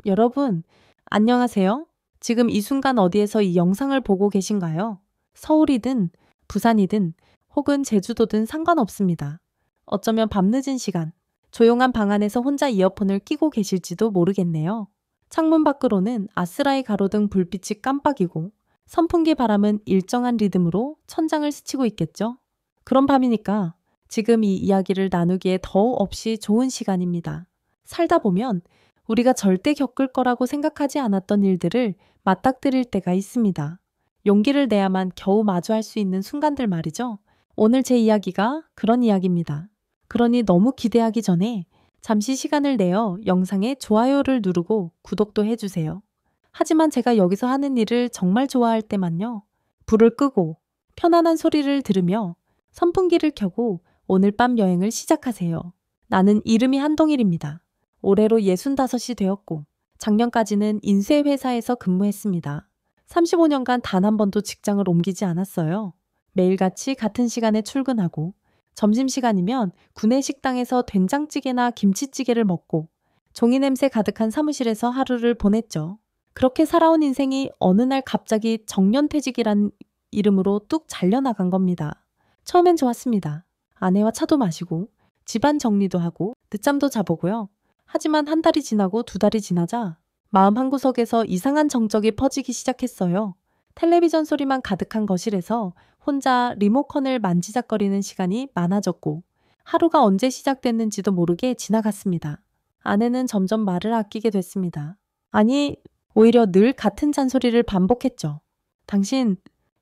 여러분, 안녕하세요. 지금 이 순간 어디에서 이 영상을 보고 계신가요? 서울이든 부산이든 혹은 제주도든 상관없습니다. 어쩌면 밤늦은 시간, 조용한 방 안에서 혼자 이어폰을 끼고 계실지도 모르겠네요. 창문 밖으로는 아스라이 가로등 불빛이 깜빡이고 선풍기 바람은 일정한 리듬으로 천장을 스치고 있겠죠? 그런 밤이니까 지금 이 이야기를 나누기에 더욱 없이 좋은 시간입니다. 살다 보면 우리가 절대 겪을 거라고 생각하지 않았던 일들을 맞닥뜨릴 때가 있습니다. 용기를 내야만 겨우 마주할 수 있는 순간들 말이죠. 오늘 제 이야기가 그런 이야기입니다. 그러니 너무 기대하기 전에 잠시 시간을 내어 영상에 좋아요를 누르고 구독도 해주세요. 하지만 제가 여기서 하는 일을 정말 좋아할 때만요. 불을 끄고 편안한 소리를 들으며 선풍기를 켜고 오늘 밤 여행을 시작하세요. 나는 이름이 한동일입니다. 올해로 65이 되었고 작년까지는 인쇄회사에서 근무했습니다. 35년간 단 한 번도 직장을 옮기지 않았어요. 매일같이 같은 시간에 출근하고 점심시간이면 구내 식당에서 된장찌개나 김치찌개를 먹고 종이 냄새 가득한 사무실에서 하루를 보냈죠. 그렇게 살아온 인생이 어느 날 갑자기 정년퇴직이란 이름으로 뚝 잘려나간 겁니다. 처음엔 좋았습니다. 아내와 차도 마시고 집안 정리도 하고 늦잠도 자보고요. 하지만 한 달이 지나고 두 달이 지나자 마음 한구석에서 이상한 정적이 퍼지기 시작했어요. 텔레비전 소리만 가득한 거실에서 혼자 리모컨을 만지작거리는 시간이 많아졌고 하루가 언제 시작됐는지도 모르게 지나갔습니다. 아내는 점점 말을 아끼게 됐습니다. 아니, 오히려 늘 같은 잔소리를 반복했죠. 당신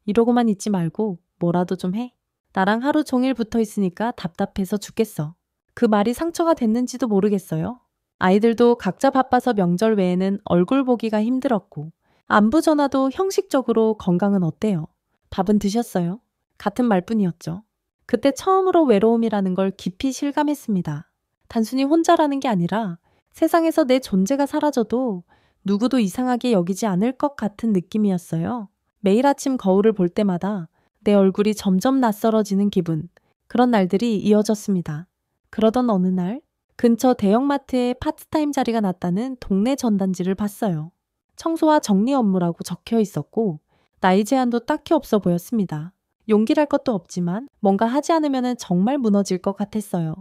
이러고만 있지 말고 뭐라도 좀 해. 나랑 하루 종일 붙어 있으니까 답답해서 죽겠어. 그 말이 상처가 됐는지도 모르겠어요. 아이들도 각자 바빠서 명절 외에는 얼굴 보기가 힘들었고 안부 전화도 형식적으로 건강은 어때요? 밥은 드셨어요? 같은 말뿐이었죠. 그때 처음으로 외로움이라는 걸 깊이 실감했습니다. 단순히 혼자라는 게 아니라 세상에서 내 존재가 사라져도 누구도 이상하게 여기지 않을 것 같은 느낌이었어요. 매일 아침 거울을 볼 때마다 내 얼굴이 점점 낯설어지는 기분, 그런 날들이 이어졌습니다. 그러던 어느 날 근처 대형마트에 파트타임 자리가 났다는 동네 전단지를 봤어요. 청소와 정리 업무라고 적혀 있었고 나이 제한도 딱히 없어 보였습니다. 용기랄 것도 없지만 뭔가 하지 않으면 정말 무너질 것 같았어요.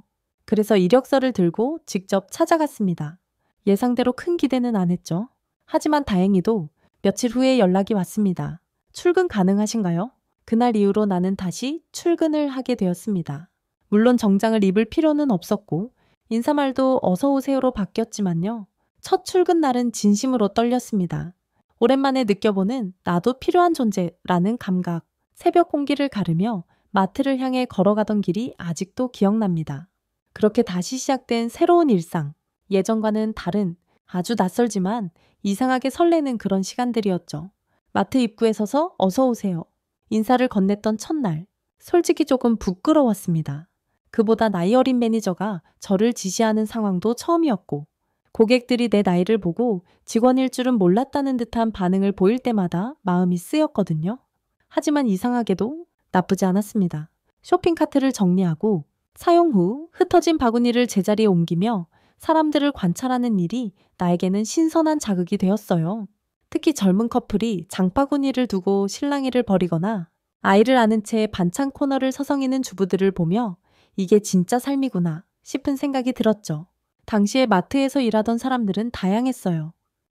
그래서 이력서를 들고 직접 찾아갔습니다. 예상대로 큰 기대는 안 했죠. 하지만 다행히도 며칠 후에 연락이 왔습니다. 출근 가능하신가요? 그날 이후로 나는 다시 출근을 하게 되었습니다. 물론 정장을 입을 필요는 없었고 인사말도 어서 오세요로 바뀌었지만요. 첫 출근 날은 진심으로 떨렸습니다. 오랜만에 느껴보는 나도 필요한 존재라는 감각. 새벽 공기를 가르며 마트를 향해 걸어가던 길이 아직도 기억납니다. 그렇게 다시 시작된 새로운 일상. 예전과는 다른 아주 낯설지만 이상하게 설레는 그런 시간들이었죠. 마트 입구에 서서 어서 오세요. 인사를 건넸던 첫날. 솔직히 조금 부끄러웠습니다. 그보다 나이 어린 매니저가 저를 지시하는 상황도 처음이었고 고객들이 내 나이를 보고 직원일 줄은 몰랐다는 듯한 반응을 보일 때마다 마음이 쓰였거든요. 하지만 이상하게도 나쁘지 않았습니다. 쇼핑카트를 정리하고 사용 후 흩어진 바구니를 제자리에 옮기며 사람들을 관찰하는 일이 나에게는 신선한 자극이 되었어요. 특히 젊은 커플이 장바구니를 두고 실랑이를 벌이거나 아이를 안은 채 반찬 코너를 서성이는 주부들을 보며 이게 진짜 삶이구나 싶은 생각이 들었죠. 당시에 마트에서 일하던 사람들은 다양했어요.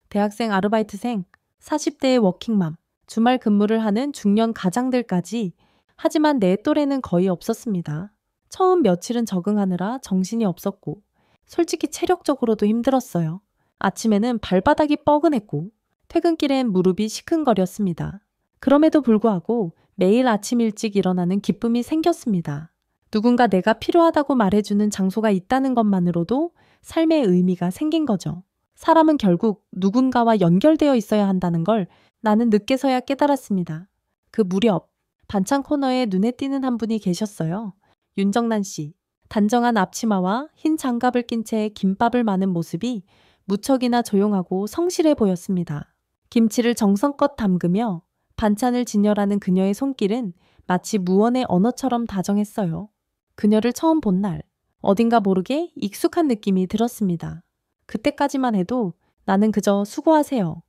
대학생 아르바이트생, 40대의 워킹맘, 주말 근무를 하는 중년 가장들까지. 하지만 내 또래는 거의 없었습니다. 처음 며칠은 적응하느라 정신이 없었고 솔직히 체력적으로도 힘들었어요. 아침에는 발바닥이 뻐근했고 퇴근길엔 무릎이 시큰거렸습니다. 그럼에도 불구하고 매일 아침 일찍 일어나는 기쁨이 생겼습니다. 누군가 내가 필요하다고 말해주는 장소가 있다는 것만으로도 삶의 의미가 생긴 거죠. 사람은 결국 누군가와 연결되어 있어야 한다는 걸 나는 늦게서야 깨달았습니다. 그 무렵 반찬 코너에 눈에 띄는 한 분이 계셨어요. 윤정란 씨. 단정한 앞치마와 흰 장갑을 낀 채 김밥을 마는 모습이 무척이나 조용하고 성실해 보였습니다. 김치를 정성껏 담그며 반찬을 진열하는 그녀의 손길은 마치 무언의 언어처럼 다정했어요. 그녀를 처음 본 날 어딘가 모르게 익숙한 느낌이 들었습니다. 그때까지만 해도 나는 그저 수고하세요,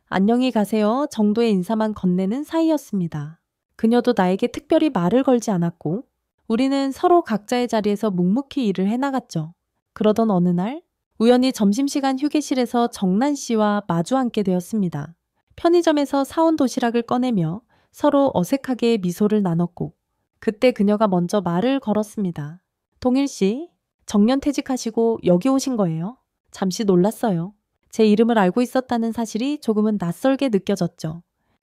안녕히 가세요 정도의 인사만 건네는 사이였습니다. 그녀도 나에게 특별히 말을 걸지 않았고 우리는 서로 각자의 자리에서 묵묵히 일을 해나갔죠. 그러던 어느 날 우연히 점심시간 휴게실에서 정난 씨와 마주 앉게 되었습니다. 편의점에서 사온 도시락을 꺼내며 서로 어색하게 미소를 나눴고 그때 그녀가 먼저 말을 걸었습니다. 동일 씨, 정년퇴직하시고 여기 오신 거예요? 잠시 놀랐어요. 제 이름을 알고 있었다는 사실이 조금은 낯설게 느껴졌죠.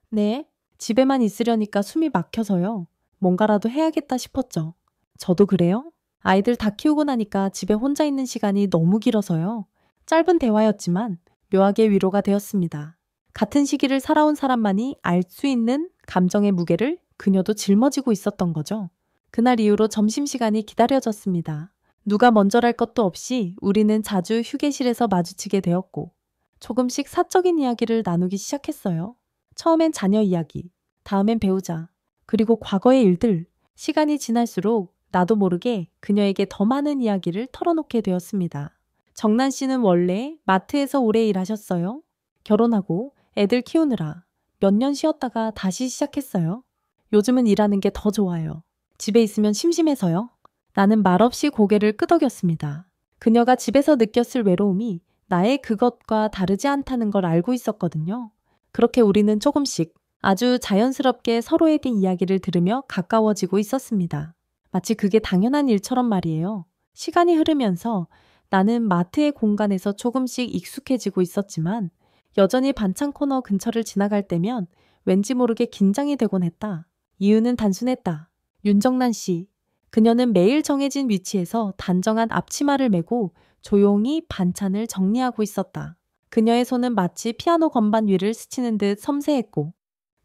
네, 집에만 있으려니까 숨이 막혀서요. 뭔가라도 해야겠다 싶었죠. 저도 그래요? 아이들 다 키우고 나니까 집에 혼자 있는 시간이 너무 길어서요. 짧은 대화였지만 묘하게 위로가 되었습니다. 같은 시기를 살아온 사람만이 알 수 있는 감정의 무게를 그녀도 짊어지고 있었던 거죠. 그날 이후로 점심시간이 기다려졌습니다. 누가 먼저랄 것도 없이 우리는 자주 휴게실에서 마주치게 되었고 조금씩 사적인 이야기를 나누기 시작했어요. 처음엔 자녀 이야기, 다음엔 배우자, 그리고 과거의 일들. 시간이 지날수록 나도 모르게 그녀에게 더 많은 이야기를 털어놓게 되었습니다. 정난 씨는 원래 마트에서 오래 일하셨어요. 결혼하고 애들 키우느라 몇 년 쉬었다가 다시 시작했어요. 요즘은 일하는 게 더 좋아요. 집에 있으면 심심해서요. 나는 말없이 고개를 끄덕였습니다. 그녀가 집에서 느꼈을 외로움이 나의 그것과 다르지 않다는 걸 알고 있었거든요. 그렇게 우리는 조금씩 아주 자연스럽게 서로에 대한 이야기를 들으며 가까워지고 있었습니다. 마치 그게 당연한 일처럼 말이에요. 시간이 흐르면서 나는 마트의 공간에서 조금씩 익숙해지고 있었지만 여전히 반찬 코너 근처를 지나갈 때면 왠지 모르게 긴장이 되곤 했다. 이유는 단순했다. 윤정란 씨. 그녀는 매일 정해진 위치에서 단정한 앞치마를 메고 조용히 반찬을 정리하고 있었다. 그녀의 손은 마치 피아노 건반 위를 스치는 듯 섬세했고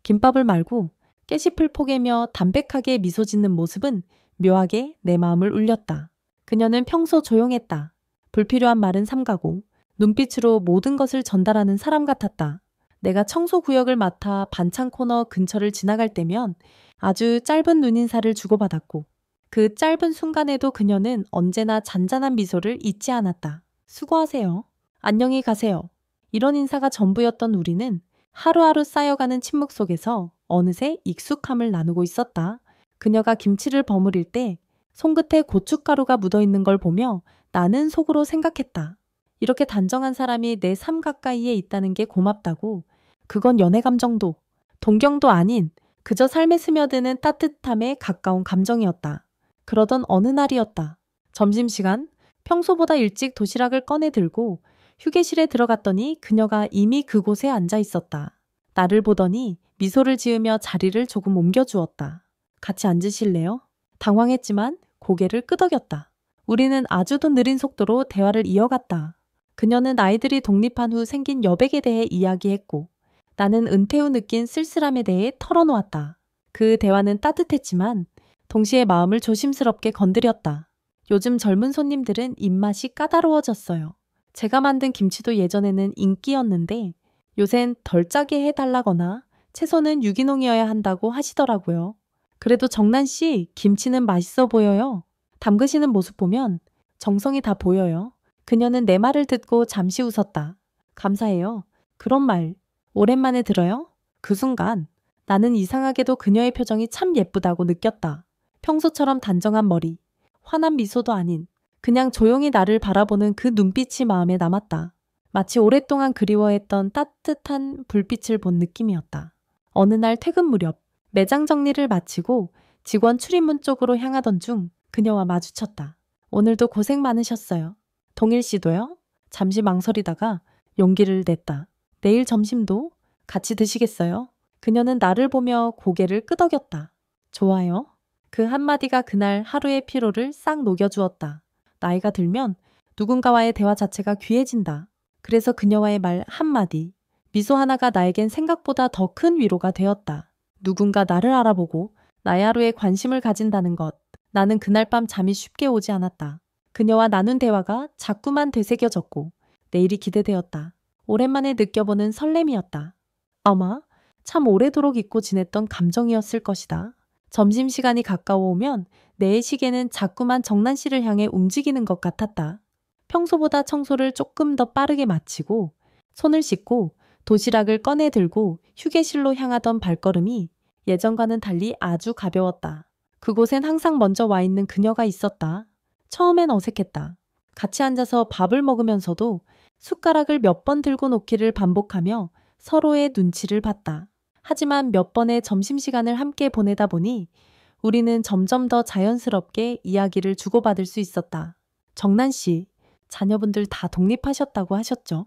김밥을 말고 깨씹을 포개며 담백하게 미소 짓는 모습은 묘하게 내 마음을 울렸다. 그녀는 평소 조용했다. 불필요한 말은 삼가고 눈빛으로 모든 것을 전달하는 사람 같았다. 내가 청소 구역을 맡아 반찬 코너 근처를 지나갈 때면 아주 짧은 눈인사를 주고받았고 그 짧은 순간에도 그녀는 언제나 잔잔한 미소를 잊지 않았다. 수고하세요. 안녕히 가세요. 이런 인사가 전부였던 우리는 하루하루 쌓여가는 침묵 속에서 어느새 익숙함을 나누고 있었다. 그녀가 김치를 버무릴 때 손끝에 고춧가루가 묻어있는 걸 보며 나는 속으로 생각했다. 이렇게 단정한 사람이 내 삶 가까이에 있다는 게 고맙다고. 그건 연애감 정도, 동경도 아닌 그저 삶에 스며드는 따뜻함에 가까운 감정이었다. 그러던 어느 날이었다. 점심시간, 평소보다 일찍 도시락을 꺼내 들고 휴게실에 들어갔더니 그녀가 이미 그곳에 앉아 있었다. 나를 보더니 미소를 지으며 자리를 조금 옮겨주었다. 같이 앉으실래요? 당황했지만 고개를 끄덕였다. 우리는 아주도 느린 속도로 대화를 이어갔다. 그녀는 아이들이 독립한 후 생긴 여백에 대해 이야기했고 나는 은퇴 후 느낀 쓸쓸함에 대해 털어놓았다. 그 대화는 따뜻했지만 동시에 마음을 조심스럽게 건드렸다. 요즘 젊은 손님들은 입맛이 까다로워졌어요. 제가 만든 김치도 예전에는 인기였는데 요샌 덜 짜게 해달라거나 채소는 유기농이어야 한다고 하시더라고요. 그래도 정난 씨, 김치는 맛있어 보여요. 담그시는 모습 보면 정성이 다 보여요. 그녀는 내 말을 듣고 잠시 웃었다. 감사해요. 그런 말 오랜만에 들어요? 그 순간 나는 이상하게도 그녀의 표정이 참 예쁘다고 느꼈다. 평소처럼 단정한 머리, 환한 미소도 아닌 그냥 조용히 나를 바라보는 그 눈빛이 마음에 남았다. 마치 오랫동안 그리워했던 따뜻한 불빛을 본 느낌이었다. 어느 날 퇴근 무렵 매장 정리를 마치고 직원 출입문 쪽으로 향하던 중 그녀와 마주쳤다. 오늘도 고생 많으셨어요. 동일 씨도요? 잠시 망설이다가 용기를 냈다. 내일 점심도 같이 드시겠어요? 그녀는 나를 보며 고개를 끄덕였다. 좋아요. 그 한마디가 그날 하루의 피로를 싹 녹여주었다. 나이가 들면 누군가와의 대화 자체가 귀해진다. 그래서 그녀와의 말 한마디, 미소 하나가 나에겐 생각보다 더 큰 위로가 되었다. 누군가 나를 알아보고 나의 하루에 관심을 가진다는 것. 나는 그날 밤 잠이 쉽게 오지 않았다. 그녀와 나눈 대화가 자꾸만 되새겨졌고 내일이 기대되었다. 오랜만에 느껴보는 설렘이었다. 아마 참 오래도록 잊고 지냈던 감정이었을 것이다. 점심시간이 가까워오면 내 시계는 자꾸만 정난 씨를 향해 움직이는 것 같았다. 평소보다 청소를 조금 더 빠르게 마치고 손을 씻고 도시락을 꺼내 들고 휴게실로 향하던 발걸음이 예전과는 달리 아주 가벼웠다. 그곳엔 항상 먼저 와 있는 그녀가 있었다. 처음엔 어색했다. 같이 앉아서 밥을 먹으면서도 숟가락을 몇 번 들고 놓기를 반복하며 서로의 눈치를 봤다. 하지만 몇 번의 점심시간을 함께 보내다 보니 우리는 점점 더 자연스럽게 이야기를 주고받을 수 있었다. 정난 씨, 자녀분들 다 독립하셨다고 하셨죠?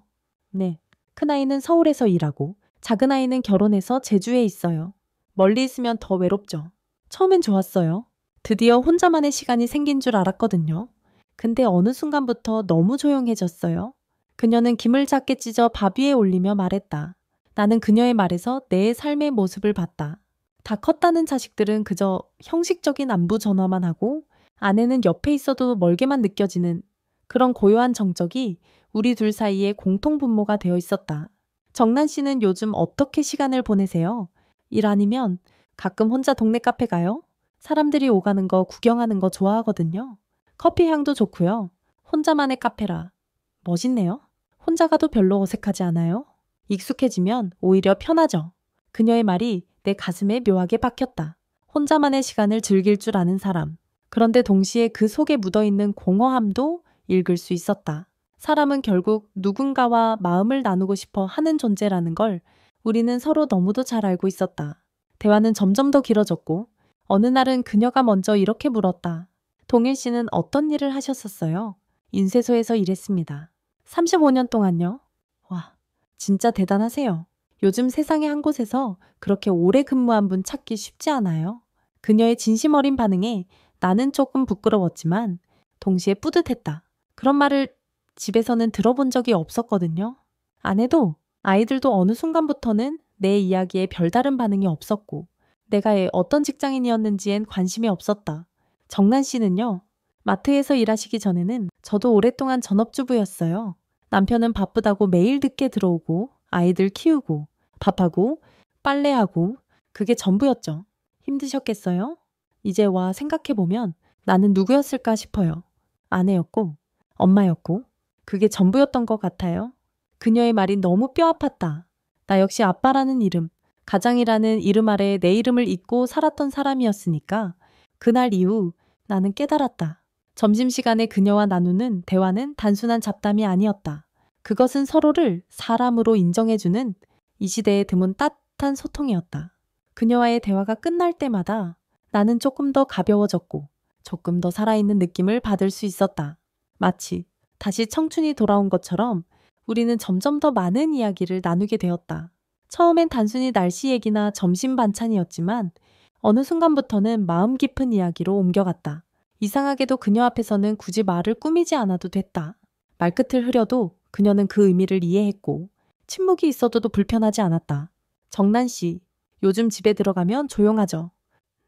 네. 큰아이는 서울에서 일하고 작은아이는 결혼해서 제주에 있어요. 멀리 있으면 더 외롭죠. 처음엔 좋았어요. 드디어 혼자만의 시간이 생긴 줄 알았거든요. 근데 어느 순간부터 너무 조용해졌어요. 그녀는 김을 작게 찢어 밥 위에 올리며 말했다. 나는 그녀의 말에서 내 삶의 모습을 봤다. 다 컸다는 자식들은 그저 형식적인 안부 전화만 하고 아내는 옆에 있어도 멀게만 느껴지는 그런 고요한 정적이 우리 둘 사이에 공통분모가 되어 있었다. 정난 씨는 요즘 어떻게 시간을 보내세요? 일 아니면 가끔 혼자 동네 카페 가요? 사람들이 오가는 거 구경하는 거 좋아하거든요. 커피 향도 좋고요. 혼자만의 카페라. 멋있네요. 혼자 가도 별로 어색하지 않아요? 익숙해지면 오히려 편하죠. 그녀의 말이 내 가슴에 묘하게 박혔다. 혼자만의 시간을 즐길 줄 아는 사람. 그런데 동시에 그 속에 묻어있는 공허함도 읽을 수 있었다. 사람은 결국 누군가와 마음을 나누고 싶어 하는 존재라는 걸 우리는 서로 너무도 잘 알고 있었다. 대화는 점점 더 길어졌고 어느 날은 그녀가 먼저 이렇게 물었다. 동일 씨는 어떤 일을 하셨었어요? 인쇄소에서 일했습니다. 35년 동안요? 와, 진짜 대단하세요. 요즘 세상의 한 곳에서 그렇게 오래 근무한 분 찾기 쉽지 않아요. 그녀의 진심 어린 반응에 나는 조금 부끄러웠지만 동시에 뿌듯했다. 그런 말을 집에서는 들어본 적이 없었거든요. 아내도 아이들도 어느 순간부터는 내 이야기에 별다른 반응이 없었고 내가 어떤 직장인이었는지엔 관심이 없었다. 정난 씨는요. 마트에서 일하시기 전에는 저도 오랫동안 전업주부였어요. 남편은 바쁘다고 매일 늦게 들어오고 아이들 키우고 밥하고 빨래하고 그게 전부였죠. 힘드셨겠어요? 이제 와 생각해보면 나는 누구였을까 싶어요. 아내였고 엄마였고 그게 전부였던 것 같아요. 그녀의 말이 너무 뼈 아팠다. 나 역시 아빠라는 이름, 가장이라는 이름 아래 내 이름을 잊고 살았던 사람이었으니까 그날 이후 나는 깨달았다. 점심시간에 그녀와 나누는 대화는 단순한 잡담이 아니었다. 그것은 서로를 사람으로 인정해주는 이 시대에 드문 따뜻한 소통이었다. 그녀와의 대화가 끝날 때마다 나는 조금 더 가벼워졌고 조금 더 살아있는 느낌을 받을 수 있었다. 마치 다시 청춘이 돌아온 것처럼 우리는 점점 더 많은 이야기를 나누게 되었다. 처음엔 단순히 날씨 얘기나 점심 반찬이었지만 어느 순간부터는 마음 깊은 이야기로 옮겨갔다. 이상하게도 그녀 앞에서는 굳이 말을 꾸미지 않아도 됐다. 말끝을 흐려도 그녀는 그 의미를 이해했고 침묵이 있어도 불편하지 않았다. 정난 씨, 요즘 집에 들어가면 조용하죠?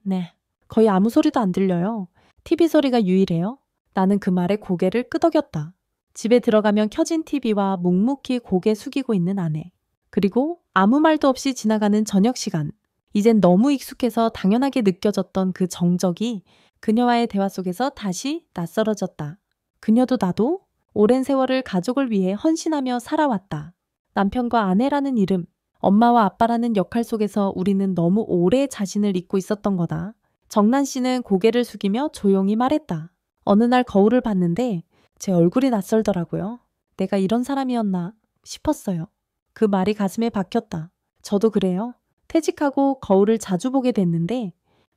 네, 거의 아무 소리도 안 들려요. TV 소리가 유일해요. 나는 그 말에 고개를 끄덕였다. 집에 들어가면 켜진 TV와 묵묵히 고개 숙이고 있는 아내. 그리고 아무 말도 없이 지나가는 저녁 시간. 이젠 너무 익숙해서 당연하게 느껴졌던 그 정적이 그녀와의 대화 속에서 다시 낯설어졌다. 그녀도 나도 오랜 세월을 가족을 위해 헌신하며 살아왔다. 남편과 아내라는 이름, 엄마와 아빠라는 역할 속에서 우리는 너무 오래 자신을 잊고 있었던 거다. 정난 씨는 고개를 숙이며 조용히 말했다. 어느 날 거울을 봤는데 제 얼굴이 낯설더라고요. 내가 이런 사람이었나 싶었어요. 그 말이 가슴에 박혔다. 저도 그래요. 퇴직하고 거울을 자주 보게 됐는데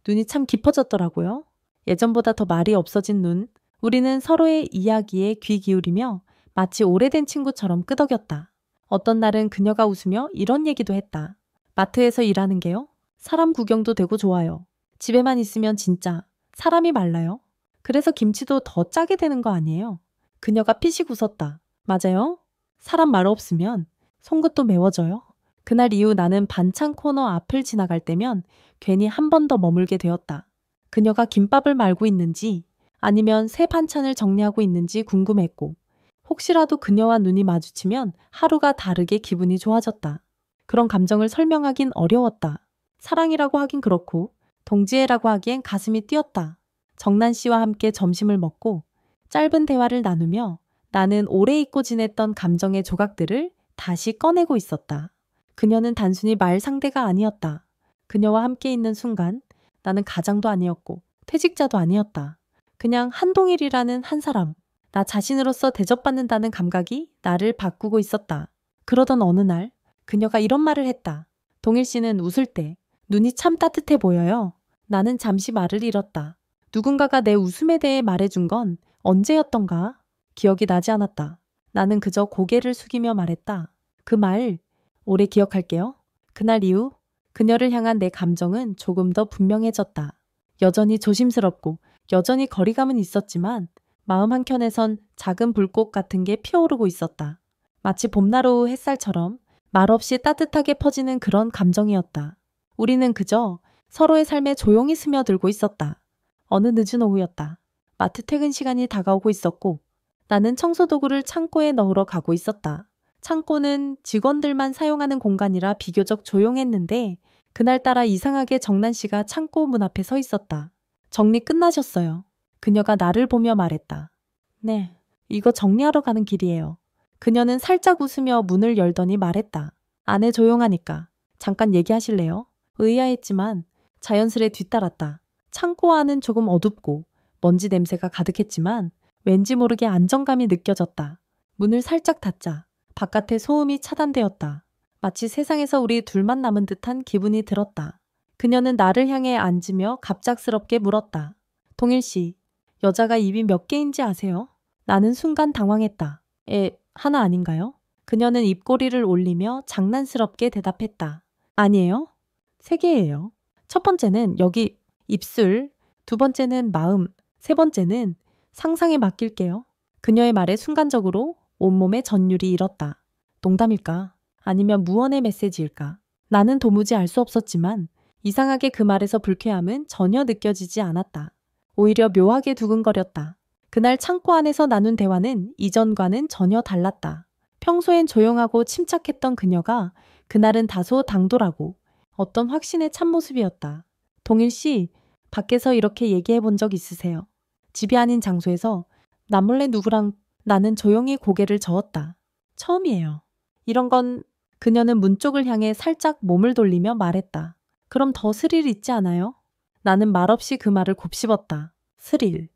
눈이 참 깊어졌더라고요. 예전보다 더 말이 없어진 눈. 우리는 서로의 이야기에 귀 기울이며 마치 오래된 친구처럼 끄덕였다. 어떤 날은 그녀가 웃으며 이런 얘기도 했다. 마트에서 일하는 게요? 사람 구경도 되고 좋아요. 집에만 있으면 진짜 사람이 말라요. 그래서 김치도 더 짜게 되는 거 아니에요? 그녀가 피식 웃었다. 맞아요. 사람 말 없으면 송곳도 매워져요. 그날 이후 나는 반찬 코너 앞을 지나갈 때면 괜히 한 번 더 머물게 되었다. 그녀가 김밥을 말고 있는지 아니면 새 반찬을 정리하고 있는지 궁금했고 혹시라도 그녀와 눈이 마주치면 하루가 다르게 기분이 좋아졌다. 그런 감정을 설명하긴 어려웠다. 사랑이라고 하긴 그렇고 동지애라고 하기엔 가슴이 뛰었다. 정난 씨와 함께 점심을 먹고 짧은 대화를 나누며 나는 오래 잊고 지냈던 감정의 조각들을 다시 꺼내고 있었다. 그녀는 단순히 말 상대가 아니었다. 그녀와 함께 있는 순간 나는 가장도 아니었고 퇴직자도 아니었다. 그냥 한동일이라는 한 사람. 나 자신으로서 대접받는다는 감각이 나를 바꾸고 있었다. 그러던 어느 날 그녀가 이런 말을 했다. 동일 씨는 웃을 때 눈이 참 따뜻해 보여요. 나는 잠시 말을 잃었다. 누군가가 내 웃음에 대해 말해준 건 언제였던가? 기억이 나지 않았다. 나는 그저 고개를 숙이며 말했다. 그 말 오래 기억할게요. 그날 이후 그녀를 향한 내 감정은 조금 더 분명해졌다. 여전히 조심스럽고 여전히 거리감은 있었지만 마음 한켠에선 작은 불꽃 같은 게 피어오르고 있었다. 마치 봄날 오후 햇살처럼 말없이 따뜻하게 퍼지는 그런 감정이었다. 우리는 그저 서로의 삶에 조용히 스며들고 있었다. 어느 늦은 오후였다. 마트 퇴근 시간이 다가오고 있었고 나는 청소 도구를 창고에 넣으러 가고 있었다. 창고는 직원들만 사용하는 공간이라 비교적 조용했는데 그날따라 이상하게 정난 씨가 창고 문 앞에 서 있었다. 정리 끝나셨어요. 그녀가 나를 보며 말했다. 네, 이거 정리하러 가는 길이에요. 그녀는 살짝 웃으며 문을 열더니 말했다. 안에 조용하니까 잠깐 얘기하실래요? 의아했지만 자연스레 뒤따랐다. 창고 안은 조금 어둡고 먼지 냄새가 가득했지만 왠지 모르게 안정감이 느껴졌다. 문을 살짝 닫자 바깥의 소음이 차단되었다. 마치 세상에서 우리 둘만 남은 듯한 기분이 들었다. 그녀는 나를 향해 앉으며 갑작스럽게 물었다. 동일 씨, 여자가 입이 몇 개인지 아세요? 나는 순간 당황했다. 하나 아닌가요? 그녀는 입꼬리를 올리며 장난스럽게 대답했다. 아니에요? 3개예요. 첫 번째는 여기 입술, 두 번째는 마음, 세 번째는 상상에 맡길게요. 그녀의 말에 순간적으로 온몸의 전율이 일었다. 농담일까? 아니면 무언의 메시지일까? 나는 도무지 알 수 없었지만 이상하게 그 말에서 불쾌함은 전혀 느껴지지 않았다. 오히려 묘하게 두근거렸다. 그날 창고 안에서 나눈 대화는 이전과는 전혀 달랐다. 평소엔 조용하고 침착했던 그녀가 그날은 다소 당돌하고 어떤 확신에 찬 모습이었다. 동일 씨, 밖에서 이렇게 얘기해 본 적 있으세요? 집이 아닌 장소에서 남몰래 누구랑 나는 조용히 고개를 저었다. 처음이에요. 이런 건 그녀는 문 쪽을 향해 살짝 몸을 돌리며 말했다. 그럼 더 스릴 있지 않아요? 나는 말없이 그 말을 곱씹었다. 스릴.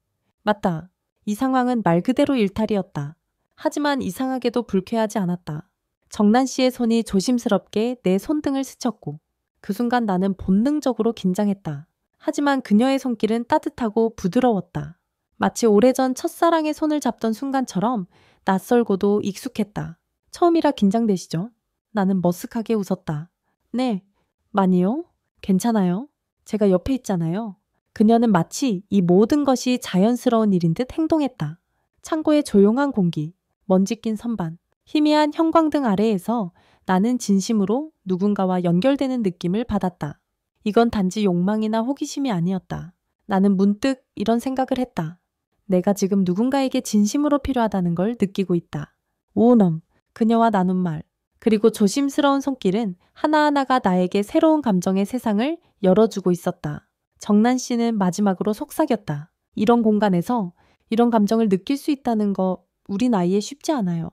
맞다. 이 상황은 말 그대로 일탈이었다. 하지만 이상하게도 불쾌하지 않았다. 정난 씨의 손이 조심스럽게 내 손등을 스쳤고 그 순간 나는 본능적으로 긴장했다. 하지만 그녀의 손길은 따뜻하고 부드러웠다. 마치 오래전 첫사랑의 손을 잡던 순간처럼 낯설고도 익숙했다. 처음이라 긴장되시죠? 나는 머쓱하게 웃었다. 네, 많이요? 괜찮아요? 제가 옆에 있잖아요. 그녀는 마치 이 모든 것이 자연스러운 일인 듯 행동했다. 창고의 조용한 공기, 먼지 낀 선반, 희미한 형광등 아래에서 나는 진심으로 누군가와 연결되는 느낌을 받았다. 이건 단지 욕망이나 호기심이 아니었다. 나는 문득 이런 생각을 했다. 내가 지금 누군가에게 진심으로 필요하다는 걸 느끼고 있다. 오넘, 그녀와 나눈 말, 그리고 조심스러운 손길은 하나하나가 나에게 새로운 감정의 세상을 열어주고 있었다. 정난 씨는 마지막으로 속삭였다. 이런 공간에서 이런 감정을 느낄 수 있다는 거 우리 나이에 쉽지 않아요.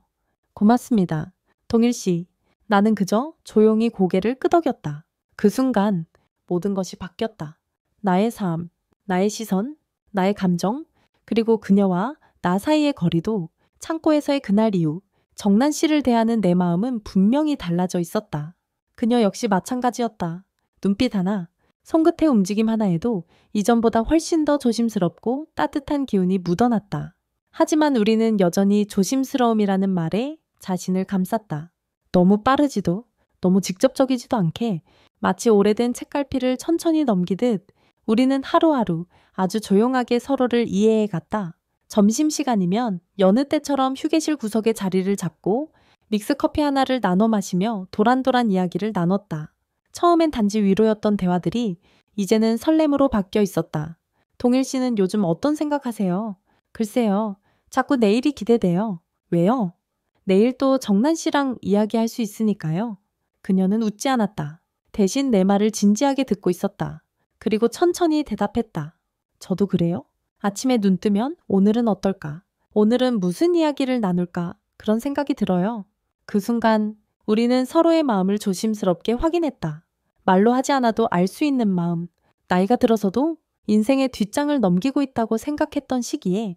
고맙습니다. 동일 씨, 나는 그저 조용히 고개를 끄덕였다. 그 순간 모든 것이 바뀌었다. 나의 삶, 나의 시선, 나의 감정, 그리고 그녀와 나 사이의 거리도 창고에서의 그날 이후 정난 씨를 대하는 내 마음은 분명히 달라져 있었다. 그녀 역시 마찬가지였다. 눈빛 하나, 손끝의 움직임 하나에도 이전보다 훨씬 더 조심스럽고 따뜻한 기운이 묻어났다. 하지만 우리는 여전히 조심스러움이라는 말에 자신을 감쌌다. 너무 빠르지도 너무 직접적이지도 않게 마치 오래된 책갈피를 천천히 넘기듯 우리는 하루하루 아주 조용하게 서로를 이해해 갔다. 점심시간이면 여느 때처럼 휴게실 구석에 자리를 잡고 믹스커피 하나를 나눠 마시며 도란도란 이야기를 나눴다. 처음엔 단지 위로였던 대화들이 이제는 설렘으로 바뀌어 있었다. 동일 씨는 요즘 어떤 생각하세요? 글쎄요. 자꾸 내일이 기대돼요. 왜요? 내일 또 정난 씨랑 이야기할 수 있으니까요. 그녀는 웃지 않았다. 대신 내 말을 진지하게 듣고 있었다. 그리고 천천히 대답했다. 저도 그래요? 아침에 눈 뜨면 오늘은 어떨까? 오늘은 무슨 이야기를 나눌까? 그런 생각이 들어요. 그 순간 우리는 서로의 마음을 조심스럽게 확인했다. 말로 하지 않아도 알 수 있는 마음. 나이가 들어서도 인생의 뒷장을 넘기고 있다고 생각했던 시기에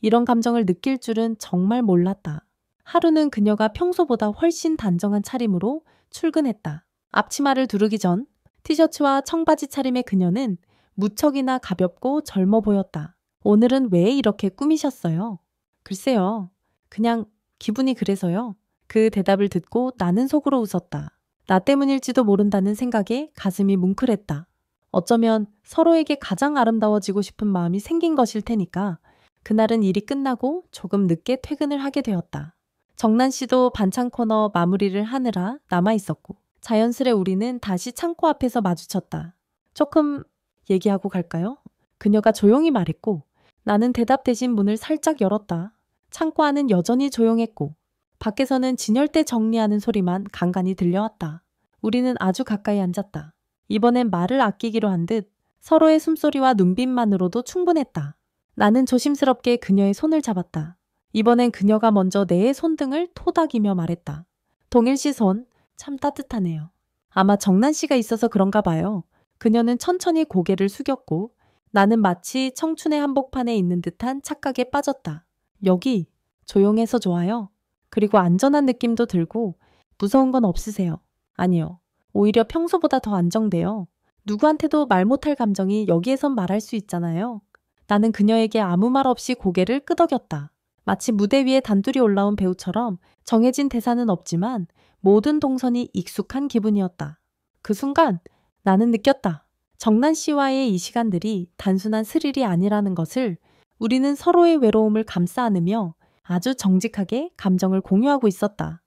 이런 감정을 느낄 줄은 정말 몰랐다. 하루는 그녀가 평소보다 훨씬 단정한 차림으로 출근했다. 앞치마를 두르기 전 티셔츠와 청바지 차림의 그녀는 무척이나 가볍고 젊어 보였다. 오늘은 왜 이렇게 꾸미셨어요? 글쎄요. 그냥 기분이 그래서요. 그 대답을 듣고 나는 속으로 웃었다. 나 때문일지도 모른다는 생각에 가슴이 뭉클했다. 어쩌면 서로에게 가장 아름다워지고 싶은 마음이 생긴 것일 테니까 그날은 일이 끝나고 조금 늦게 퇴근을 하게 되었다. 정난 씨도 반찬 코너 마무리를 하느라 남아 있었고 자연스레 우리는 다시 창고 앞에서 마주쳤다. 조금 얘기하고 갈까요? 그녀가 조용히 말했고 나는 대답 대신 문을 살짝 열었다. 창고 안은 여전히 조용했고 밖에서는 진열대 정리하는 소리만 간간히 들려왔다. 우리는 아주 가까이 앉았다. 이번엔 말을 아끼기로 한 듯 서로의 숨소리와 눈빛만으로도 충분했다. 나는 조심스럽게 그녀의 손을 잡았다. 이번엔 그녀가 먼저 내 손등을 토닥이며 말했다. 동일 씨 손 참 따뜻하네요. 아마 정난 씨가 있어서 그런가 봐요. 그녀는 천천히 고개를 숙였고 나는 마치 청춘의 한복판에 있는 듯한 착각에 빠졌다. 여기 조용해서 좋아요. 그리고 안전한 느낌도 들고 무서운 건 없으세요. 아니요. 오히려 평소보다 더 안정돼요. 누구한테도 말 못할 감정이 여기에선 말할 수 있잖아요. 나는 그녀에게 아무 말 없이 고개를 끄덕였다. 마치 무대 위에 단둘이 올라온 배우처럼 정해진 대사는 없지만 모든 동선이 익숙한 기분이었다. 그 순간 나는 느꼈다. 정난 씨와의 이 시간들이 단순한 스릴이 아니라는 것을. 우리는 서로의 외로움을 감싸 안으며 아주 정직하게 감정을 공유하고 있었다.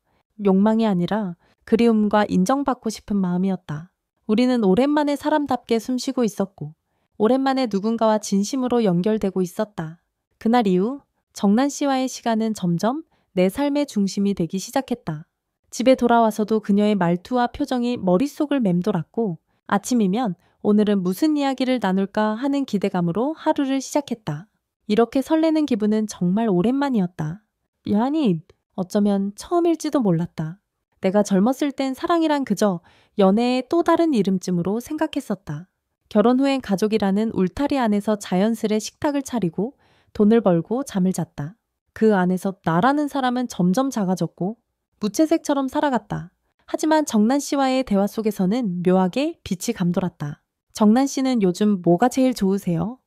욕망이 아니라 그리움과 인정받고 싶은 마음이었다. 우리는 오랜만에 사람답게 숨쉬고 있었고 오랜만에 누군가와 진심으로 연결되고 있었다. 그날 이후 정난 씨와의 시간은 점점 내 삶의 중심이 되기 시작했다. 집에 돌아와서도 그녀의 말투와 표정이 머릿속을 맴돌았고 아침이면 오늘은 무슨 이야기를 나눌까 하는 기대감으로 하루를 시작했다. 이렇게 설레는 기분은 정말 오랜만이었다. 아니, 어쩌면 처음일지도 몰랐다. 내가 젊었을 땐 사랑이란 그저 연애의 또 다른 이름쯤으로 생각했었다. 결혼 후엔 가족이라는 울타리 안에서 자연스레 식탁을 차리고 돈을 벌고 잠을 잤다. 그 안에서 나라는 사람은 점점 작아졌고 무채색처럼 살아갔다. 하지만 정난 씨와의 대화 속에서는 묘하게 빛이 감돌았다. 정난 씨는 요즘 뭐가 제일 좋으세요?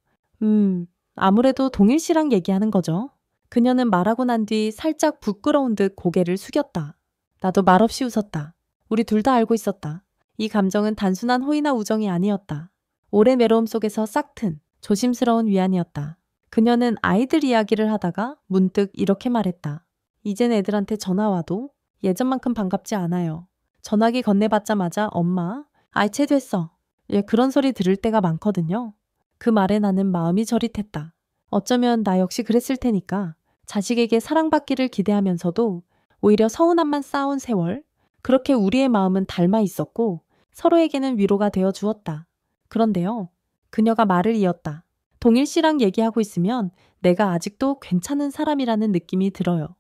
아무래도 동일 씨랑 얘기하는 거죠. 그녀는 말하고 난 뒤 살짝 부끄러운 듯 고개를 숙였다. 나도 말없이 웃었다. 우리 둘 다 알고 있었다. 이 감정은 단순한 호의나 우정이 아니었다. 오랜 외로움 속에서 싹튼 조심스러운 위안이었다. 그녀는 아이들 이야기를 하다가 문득 이렇게 말했다. 이젠 애들한테 전화 와도 예전만큼 반갑지 않아요. 전화기 건네받자마자 엄마, 아이채 됐어. 그런 소리 들을 때가 많거든요. 그 말에 나는 마음이 저릿했다. 어쩌면 나 역시 그랬을 테니까 자식에게 사랑받기를 기대하면서도 오히려 서운함만 쌓아온 세월, 그렇게 우리의 마음은 닮아 있었고 서로에게는 위로가 되어 주었다. 그런데요, 그녀가 말을 이었다. 동일 씨랑 얘기하고 있으면 내가 아직도 괜찮은 사람이라는 느낌이 들어요.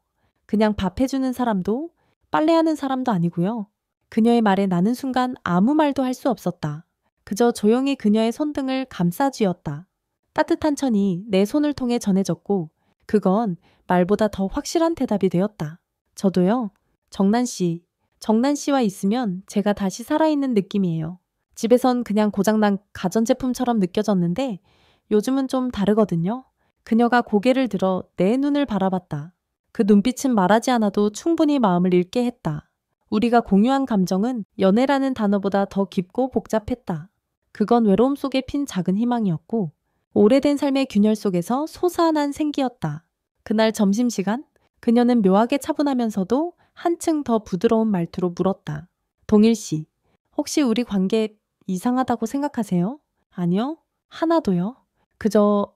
그냥 밥 해주는 사람도 빨래하는 사람도 아니고요. 그녀의 말에 나는 순간 아무 말도 할 수 없었다. 그저 조용히 그녀의 손등을 감싸쥐었다. 따뜻한 천이 내 손을 통해 전해졌고 그건 말보다 더 확실한 대답이 되었다. 저도요. 정난 씨와 있으면 제가 다시 살아있는 느낌이에요. 집에선 그냥 고장난 가전제품처럼 느껴졌는데 요즘은 좀 다르거든요. 그녀가 고개를 들어 내 눈을 바라봤다. 그 눈빛은 말하지 않아도 충분히 마음을 읽게 했다. 우리가 공유한 감정은 연애라는 단어보다 더 깊고 복잡했다. 그건 외로움 속에 핀 작은 희망이었고 오래된 삶의 균열 속에서 소소한 생기였다. 그날 점심시간 그녀는 묘하게 차분하면서도 한층 더 부드러운 말투로 물었다. 동일 씨, 혹시 우리 관계 이상하다고 생각하세요? 아니요, 하나도요. 그저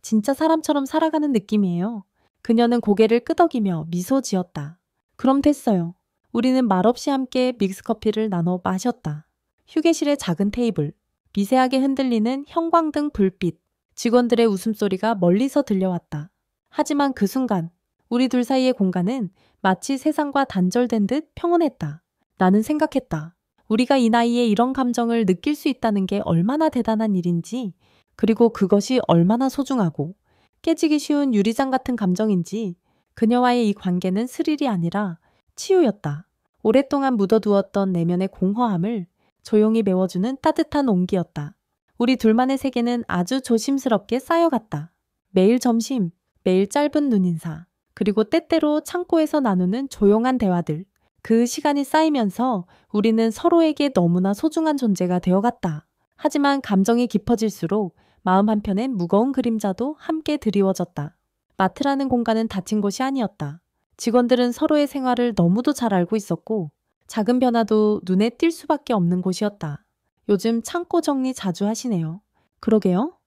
진짜 사람처럼 살아가는 느낌이에요. 그녀는 고개를 끄덕이며 미소 지었다. 그럼 됐어요. 우리는 말없이 함께 믹스커피를 나눠 마셨다. 휴게실의 작은 테이블, 미세하게 흔들리는 형광등 불빛, 직원들의 웃음소리가 멀리서 들려왔다. 하지만 그 순간 우리 둘 사이의 공간은 마치 세상과 단절된 듯 평온했다. 나는 생각했다. 우리가 이 나이에 이런 감정을 느낄 수 있다는 게 얼마나 대단한 일인지, 그리고 그것이 얼마나 소중하고 깨지기 쉬운 유리장 같은 감정인지. 그녀와의 이 관계는 스릴이 아니라 치유였다. 오랫동안 묻어두었던 내면의 공허함을 조용히 메워주는 따뜻한 온기였다. 우리 둘만의 세계는 아주 조심스럽게 쌓여갔다. 매일 점심, 매일 짧은 눈인사, 그리고 때때로 창고에서 나누는 조용한 대화들. 그 시간이 쌓이면서 우리는 서로에게 너무나 소중한 존재가 되어갔다. 하지만 감정이 깊어질수록 마음 한편엔 무거운 그림자도 함께 드리워졌다. 마트라는 공간은 닫힌 곳이 아니었다. 직원들은 서로의 생활을 너무도 잘 알고 있었고 작은 변화도 눈에 띌 수밖에 없는 곳이었다. 요즘 창고 정리 자주 하시네요. 그러게요.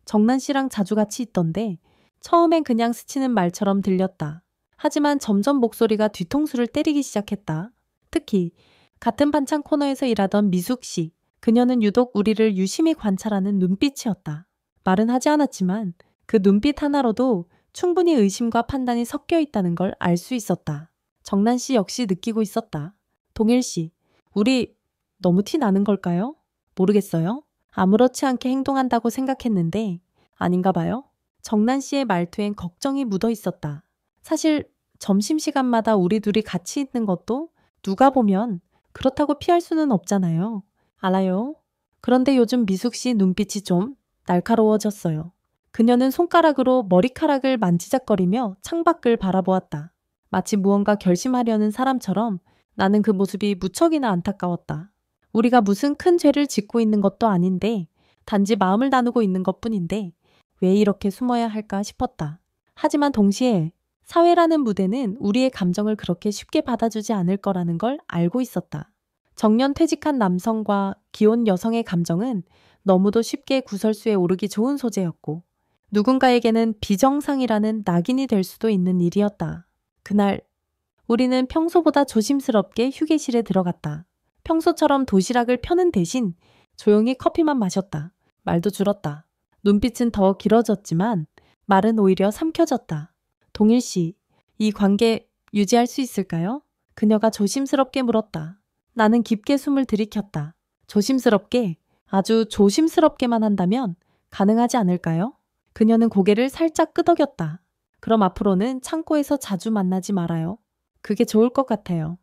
정난 씨랑 자주 같이 있던데 처음엔 그냥 스치는 말처럼 들렸다. 하지만 점점 목소리가 뒤통수를 때리기 시작했다. 특히 같은 반찬 코너에서 일하던 미숙 씨. 그녀는 유독 우리를 유심히 관찰하는 눈빛이었다. 말은 하지 않았지만 그 눈빛 하나로도 충분히 의심과 판단이 섞여 있다는 걸 알 수 있었다. 정난 씨 역시 느끼고 있었다. 동일 씨, 우리 너무 티 나는 걸까요? 모르겠어요. 아무렇지 않게 행동한다고 생각했는데 아닌가 봐요. 정난 씨의 말투엔 걱정이 묻어 있었다. 사실 점심시간마다 우리 둘이 같이 있는 것도 누가 보면 그렇다고 피할 수는 없잖아요. 알아요. 그런데 요즘 미숙 씨 눈빛이 좀 날카로워졌어요. 그녀는 손가락으로 머리카락을 만지작거리며 창밖을 바라보았다. 마치 무언가 결심하려는 사람처럼. 나는 그 모습이 무척이나 안타까웠다. 우리가 무슨 큰 죄를 짓고 있는 것도 아닌데 단지 마음을 나누고 있는 것뿐인데 왜 이렇게 숨어야 할까 싶었다. 하지만 동시에 사회라는 무대는 우리의 감정을 그렇게 쉽게 받아주지 않을 거라는 걸 알고 있었다. 정년 퇴직한 남성과 기혼 여성의 감정은 너무도 쉽게 구설수에 오르기 좋은 소재였고 누군가에게는 비정상이라는 낙인이 될 수도 있는 일이었다. 그날 우리는 평소보다 조심스럽게 휴게실에 들어갔다. 평소처럼 도시락을 펴는 대신 조용히 커피만 마셨다. 말도 줄었다. 눈빛은 더 길어졌지만 말은 오히려 삼켜졌다. 동일 씨, 이 관계 유지할 수 있을까요? 그녀가 조심스럽게 물었다. 나는 깊게 숨을 들이켰다. 조심스럽게, 아주 조심스럽게만 한다면 가능하지 않을까요? 그녀는 고개를 살짝 끄덕였다. 그럼 앞으로는 창고에서 자주 만나지 말아요. 그게 좋을 것 같아요.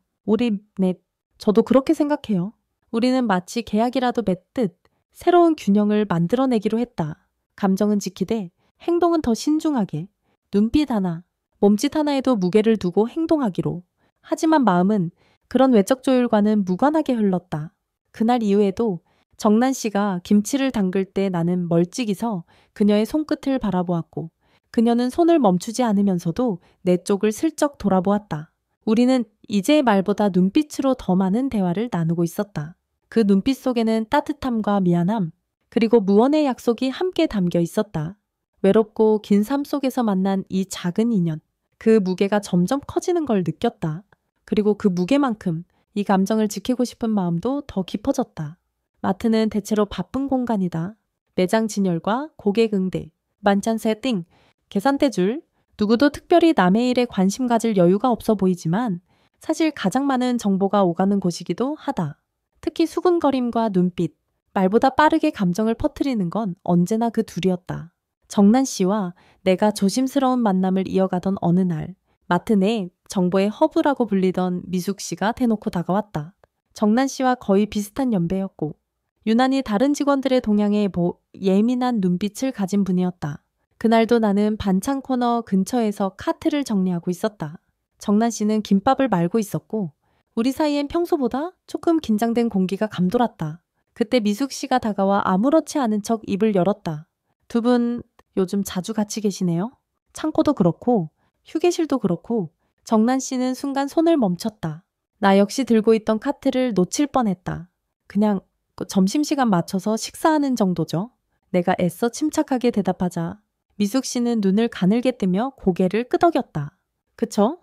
저도 그렇게 생각해요. 우리는 마치 계약이라도 맺듯 새로운 균형을 만들어내기로 했다. 감정은 지키되 행동은 더 신중하게. 눈빛 하나, 몸짓 하나에도 무게를 두고 행동하기로. 하지만 마음은 그런 외적 조율과는 무관하게 흘렀다. 그날 이후에도 정난 씨가 김치를 담글 때 나는 멀찍이서 그녀의 손끝을 바라보았고 그녀는 손을 멈추지 않으면서도 내 쪽을 슬쩍 돌아보았다. 우리는 이제의 말보다 눈빛으로 더 많은 대화를 나누고 있었다. 그 눈빛 속에는 따뜻함과 미안함, 그리고 무언의 약속이 함께 담겨 있었다. 외롭고 긴 삶 속에서 만난 이 작은 인연, 그 무게가 점점 커지는 걸 느꼈다. 그리고 그 무게만큼 이 감정을 지키고 싶은 마음도 더 깊어졌다. 마트는 대체로 바쁜 공간이다. 매장 진열과 고객 응대, 만찬 세팅, 계산대 줄, 누구도 특별히 남의 일에 관심 가질 여유가 없어 보이지만 사실 가장 많은 정보가 오가는 곳이기도 하다. 특히 수군거림과 눈빛, 말보다 빠르게 감정을 퍼뜨리는 건 언제나 그 둘이었다. 정난 씨와 내가 조심스러운 만남을 이어가던 어느 날, 마트 내 정보의 허브라고 불리던 미숙 씨가 대놓고 다가왔다. 정난 씨와 거의 비슷한 연배였고 유난히 다른 직원들의 동향에 예민한 눈빛을 가진 분이었다. 그날도 나는 반찬 코너 근처에서 카트를 정리하고 있었다. 정난 씨는 김밥을 말고 있었고 우리 사이엔 평소보다 조금 긴장된 공기가 감돌았다. 그때 미숙 씨가 다가와 아무렇지 않은 척 입을 열었다. 두 분 요즘 자주 같이 계시네요. 창고도 그렇고 휴게실도 그렇고. 정난 씨는 순간 손을 멈췄다. 나 역시 들고 있던 카트를 놓칠 뻔했다. 그냥 점심시간 맞춰서 식사하는 정도죠. 내가 애써 침착하게 대답하자 미숙 씨는 눈을 가늘게 뜨며 고개를 끄덕였다. 그쵸?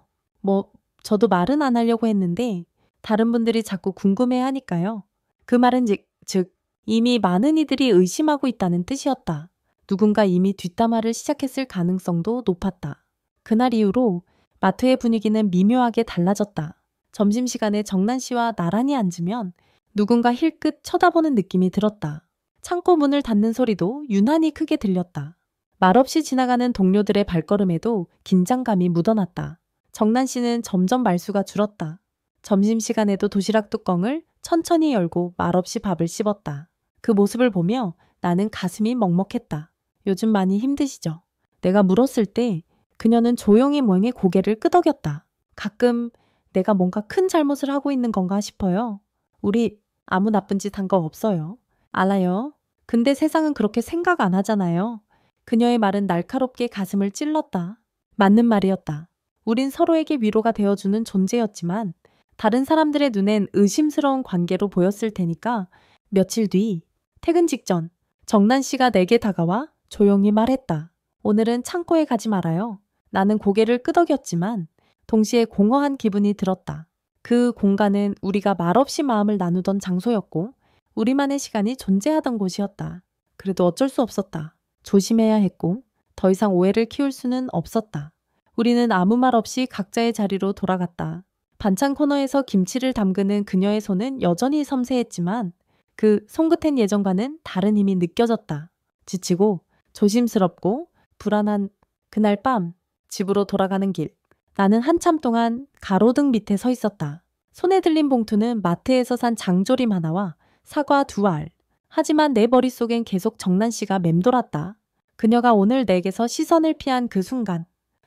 저도 말은 안 하려고 했는데 다른 분들이 자꾸 궁금해하니까요. 그 말은 즉 이미 많은 이들이 의심하고 있다는 뜻이었다. 누군가 이미 뒷담화를 시작했을 가능성도 높았다. 그날 이후로 마트의 분위기는 미묘하게 달라졌다. 점심시간에 정난 씨와 나란히 앉으면 누군가 힐끗 쳐다보는 느낌이 들었다. 창고 문을 닫는 소리도 유난히 크게 들렸다. 말없이 지나가는 동료들의 발걸음에도 긴장감이 묻어났다. 정난 씨는 점점 말수가 줄었다. 점심시간에도 도시락 뚜껑을 천천히 열고 말없이 밥을 씹었다. 그 모습을 보며 나는 가슴이 먹먹했다. 요즘 많이 힘드시죠? 내가 물었을 때 그녀는 조용히 멍에 고개를 끄덕였다. 가끔 내가 뭔가 큰 잘못을 하고 있는 건가 싶어요. 우리 아무 나쁜 짓 한 거 없어요. 알아요. 근데 세상은 그렇게 생각 안 하잖아요. 그녀의 말은 날카롭게 가슴을 찔렀다. 맞는 말이었다. 우린 서로에게 위로가 되어주는 존재였지만 다른 사람들의 눈엔 의심스러운 관계로 보였을 테니까 며칠 뒤 퇴근 직전 정난 씨가 내게 다가와 조용히 말했다. 오늘은 창고에 가지 말아요. 나는 고개를 끄덕였지만 동시에 공허한 기분이 들었다. 그 공간은 우리가 말없이 마음을 나누던 장소였고 우리만의 시간이 존재하던 곳이었다. 그래도 어쩔 수 없었다. 조심해야 했고 더 이상 오해를 키울 수는 없었다. 우리는 아무 말 없이 각자의 자리로 돌아갔다. 반찬 코너에서 김치를 담그는 그녀의 손은 여전히 섬세했지만 그 손끝엔 예전과는 다른 힘이 느껴졌다. 지치고 조심스럽고 불안한 그날 밤 집으로 돌아가는 길. 나는 한참 동안 가로등 밑에 서 있었다. 손에 들린 봉투는 마트에서 산 장조림 하나와 사과 2알. 하지만 내 머릿속엔 계속 정난 씨가 맴돌았다. 그녀가 오늘 내게서 시선을 피한 그 순간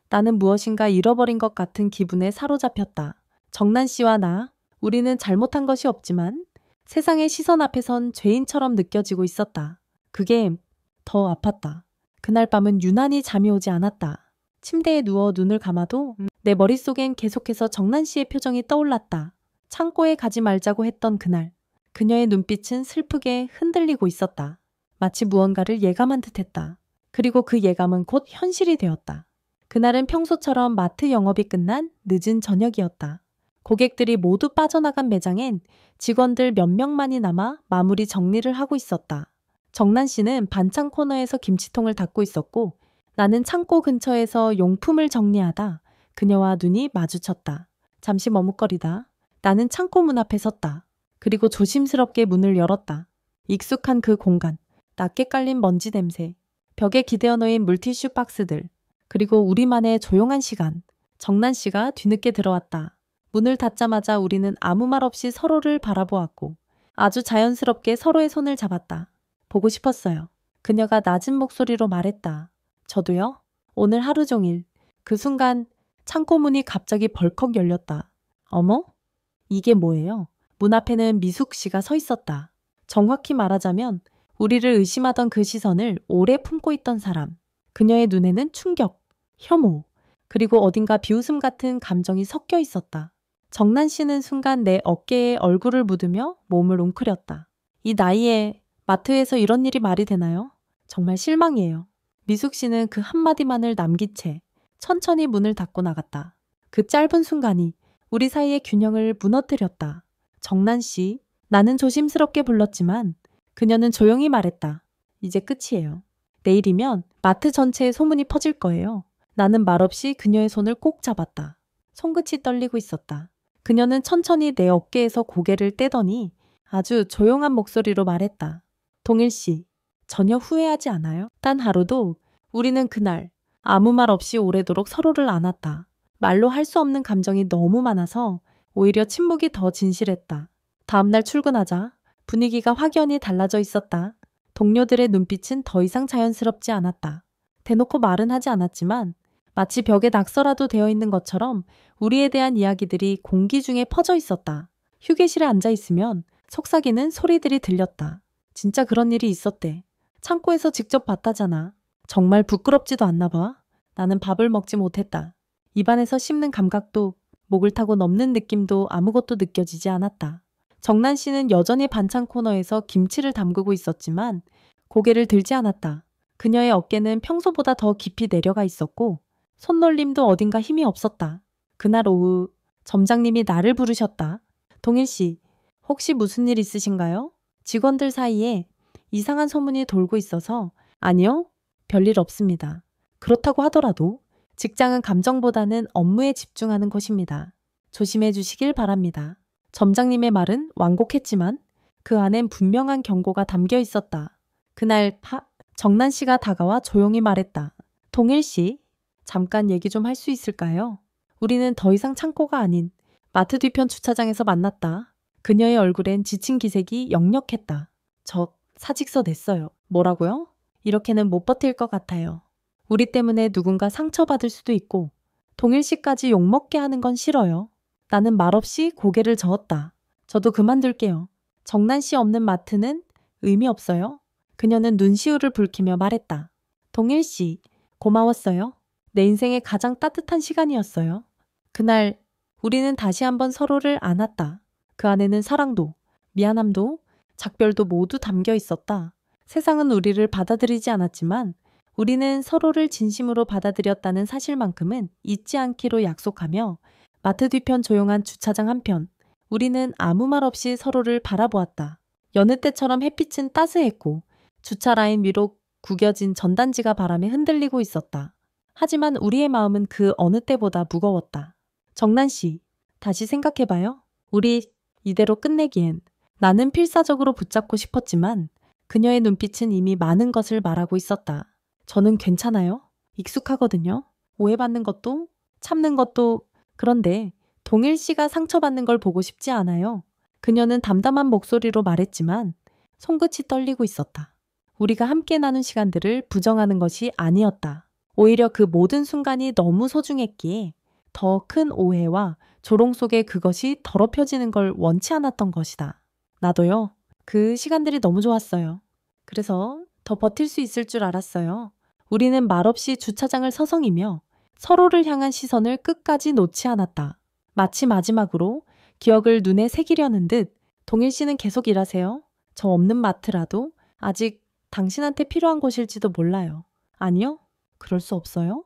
나는 무엇인가 잃어버린 것 같은 기분에 사로잡혔다. 정난 씨와 나, 우리는 잘못한 것이 없지만 세상의 시선 앞에선 죄인처럼 느껴지고 있었다. 그게 더 아팠다. 그날 밤은 유난히 잠이 오지 않았다. 침대에 누워 눈을 감아도 내 머릿속엔 계속해서 정난 씨의 표정이 떠올랐다. 창고에 가지 말자고 했던 그날. 그녀의 눈빛은 슬프게 흔들리고 있었다. 마치 무언가를 예감한 듯했다. 그리고 그 예감은 곧 현실이 되었다. 그날은 평소처럼 마트 영업이 끝난 늦은 저녁이었다. 고객들이 모두 빠져나간 매장엔 직원들 몇 명만이 남아 마무리 정리를 하고 있었다. 정난 씨는 반찬 코너에서 김치통을 닫고 있었고 나는 창고 근처에서 용품을 정리하다 그녀와 눈이 마주쳤다. 잠시 머뭇거리다 나는 창고 문 앞에 섰다. 그리고 조심스럽게 문을 열었다. 익숙한 그 공간, 낮게 깔린 먼지 냄새, 벽에 기대어 놓인 물티슈 박스들, 그리고 우리만의 조용한 시간. 정난 씨가 뒤늦게 들어왔다. 문을 닫자마자 우리는 아무 말 없이 서로를 바라보았고 아주 자연스럽게 서로의 손을 잡았다. 보고 싶었어요. 그녀가 낮은 목소리로 말했다. 저도요. 오늘 하루 종일. 그 순간 창고 문이 갑자기 벌컥 열렸다. 어머? 이게 뭐예요? 문 앞에는 미숙 씨가 서 있었다. 정확히 말하자면 우리를 의심하던 그 시선을 오래 품고 있던 사람. 그녀의 눈에는 충격, 혐오, 그리고 어딘가 비웃음 같은 감정이 섞여 있었다. 정난 씨는 순간 내 어깨에 얼굴을 묻으며 몸을 웅크렸다. 이 나이에 마트에서 이런 일이 말이 되나요? 정말 실망이에요. 미숙 씨는 그 한마디만을 남긴 채 천천히 문을 닫고 나갔다. 그 짧은 순간이 우리 사이의 균형을 무너뜨렸다. 정난 씨, 나는 조심스럽게 불렀지만 그녀는 조용히 말했다. 이제 끝이에요. 내일이면 마트 전체에 소문이 퍼질 거예요. 나는 말없이 그녀의 손을 꼭 잡았다. 손끝이 떨리고 있었다. 그녀는 천천히 내 어깨에서 고개를 떼더니 아주 조용한 목소리로 말했다. 동일 씨, 전혀 후회하지 않아요? 단 하루도 우리는 그날 아무 말 없이 오래도록 서로를 안았다. 말로 할 수 없는 감정이 너무 많아서 오히려 침묵이 더 진실했다. 다음날 출근하자 분위기가 확연히 달라져 있었다. 동료들의 눈빛은 더 이상 자연스럽지 않았다. 대놓고 말은 하지 않았지만 마치 벽에 낙서라도 되어 있는 것처럼 우리에 대한 이야기들이 공기 중에 퍼져 있었다. 휴게실에 앉아 있으면 속삭이는 소리들이 들렸다. 진짜 그런 일이 있었대. 창고에서 직접 봤다잖아. 정말 부끄럽지도 않나 봐. 나는 밥을 먹지 못했다. 입안에서 씹는 감각도 목을 타고 넘는 느낌도 아무것도 느껴지지 않았다. 정난 씨는 여전히 반찬 코너에서 김치를 담그고 있었지만 고개를 들지 않았다. 그녀의 어깨는 평소보다 더 깊이 내려가 있었고 손놀림도 어딘가 힘이 없었다. 그날 오후 점장님이 나를 부르셨다. 동일 씨, 혹시 무슨 일 있으신가요? 직원들 사이에 이상한 소문이 돌고 있어서 아니요, 별일 없습니다. 그렇다고 하더라도 직장은 감정보다는 업무에 집중하는 곳입니다. 조심해 주시길 바랍니다. 점장님의 말은 완곡했지만 그 안엔 분명한 경고가 담겨 있었다. 그날 정난 씨가 다가와 조용히 말했다. 동일 씨, 잠깐 얘기 좀 할 수 있을까요? 우리는 더 이상 창고가 아닌 마트 뒤편 주차장에서 만났다. 그녀의 얼굴엔 지친 기색이 역력했다. 저 사직서 냈어요. 뭐라고요? 이렇게는 못 버틸 것 같아요. 우리 때문에 누군가 상처받을 수도 있고 동일 씨까지 욕먹게 하는 건 싫어요. 나는 말없이 고개를 저었다. 저도 그만둘게요. 정난 씨 없는 마트는 의미 없어요. 그녀는 눈시울을 붉히며 말했다. 동일 씨, 고마웠어요. 내 인생의 가장 따뜻한 시간이었어요. 그날 우리는 다시 한번 서로를 안았다. 그 안에는 사랑도, 미안함도, 작별도 모두 담겨 있었다. 세상은 우리를 받아들이지 않았지만 우리는 서로를 진심으로 받아들였다는 사실만큼은 잊지 않기로 약속하며 마트 뒤편 조용한 주차장 한편 우리는 아무 말 없이 서로를 바라보았다. 여느 때처럼 햇빛은 따스했고 주차 라인 위로 구겨진 전단지가 바람에 흔들리고 있었다. 하지만 우리의 마음은 그 어느 때보다 무거웠다. 정난 씨, 다시 생각해봐요. 우리 이대로 끝내기엔 나는 필사적으로 붙잡고 싶었지만 그녀의 눈빛은 이미 많은 것을 말하고 있었다. 저는 괜찮아요. 익숙하거든요. 오해받는 것도 참는 것도. 그런데 동일 씨가 상처받는 걸 보고 싶지 않아요. 그녀는 담담한 목소리로 말했지만 손끝이 떨리고 있었다. 우리가 함께 나눈 시간들을 부정하는 것이 아니었다. 오히려 그 모든 순간이 너무 소중했기에 더 큰 오해와 조롱 속에 그것이 더럽혀지는 걸 원치 않았던 것이다. 나도요. 그 시간들이 너무 좋았어요. 그래서 더 버틸 수 있을 줄 알았어요. 우리는 말없이 주차장을 서성이며 서로를 향한 시선을 끝까지 놓지 않았다. 마치 마지막으로 기억을 눈에 새기려는 듯 동일 씨는 계속 일하세요. 저 없는 마트라도 아직 당신한테 필요한 곳일지도 몰라요. 아니요? 그럴 수 없어요?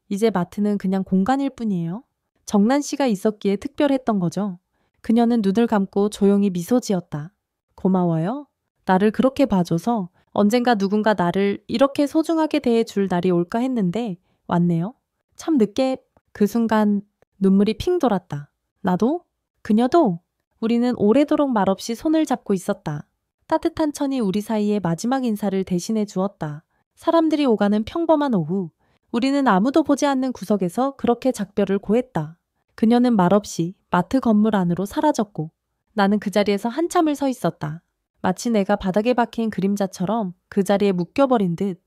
이제 마트는 그냥 공간일 뿐이에요. 정난 씨가 있었기에 특별했던 거죠. 그녀는 눈을 감고 조용히 미소 지었다. 고마워요. 나를 그렇게 봐줘서 언젠가 누군가 나를 이렇게 소중하게 대해줄 날이 올까 했는데 왔네요. 참 늦게. 그 순간 눈물이 핑 돌았다. 나도? 그녀도? 우리는 오래도록 말없이 손을 잡고 있었다. 따뜻한 천이 우리 사이에 마지막 인사를 대신해 주었다. 사람들이 오가는 평범한 오후, 우리는 아무도 보지 않는 구석에서 그렇게 작별을 고했다. 그녀는 말없이 마트 건물 안으로 사라졌고 나는 그 자리에서 한참을 서 있었다. 마치 내가 바닥에 박힌 그림자처럼 그 자리에 묶여버린 듯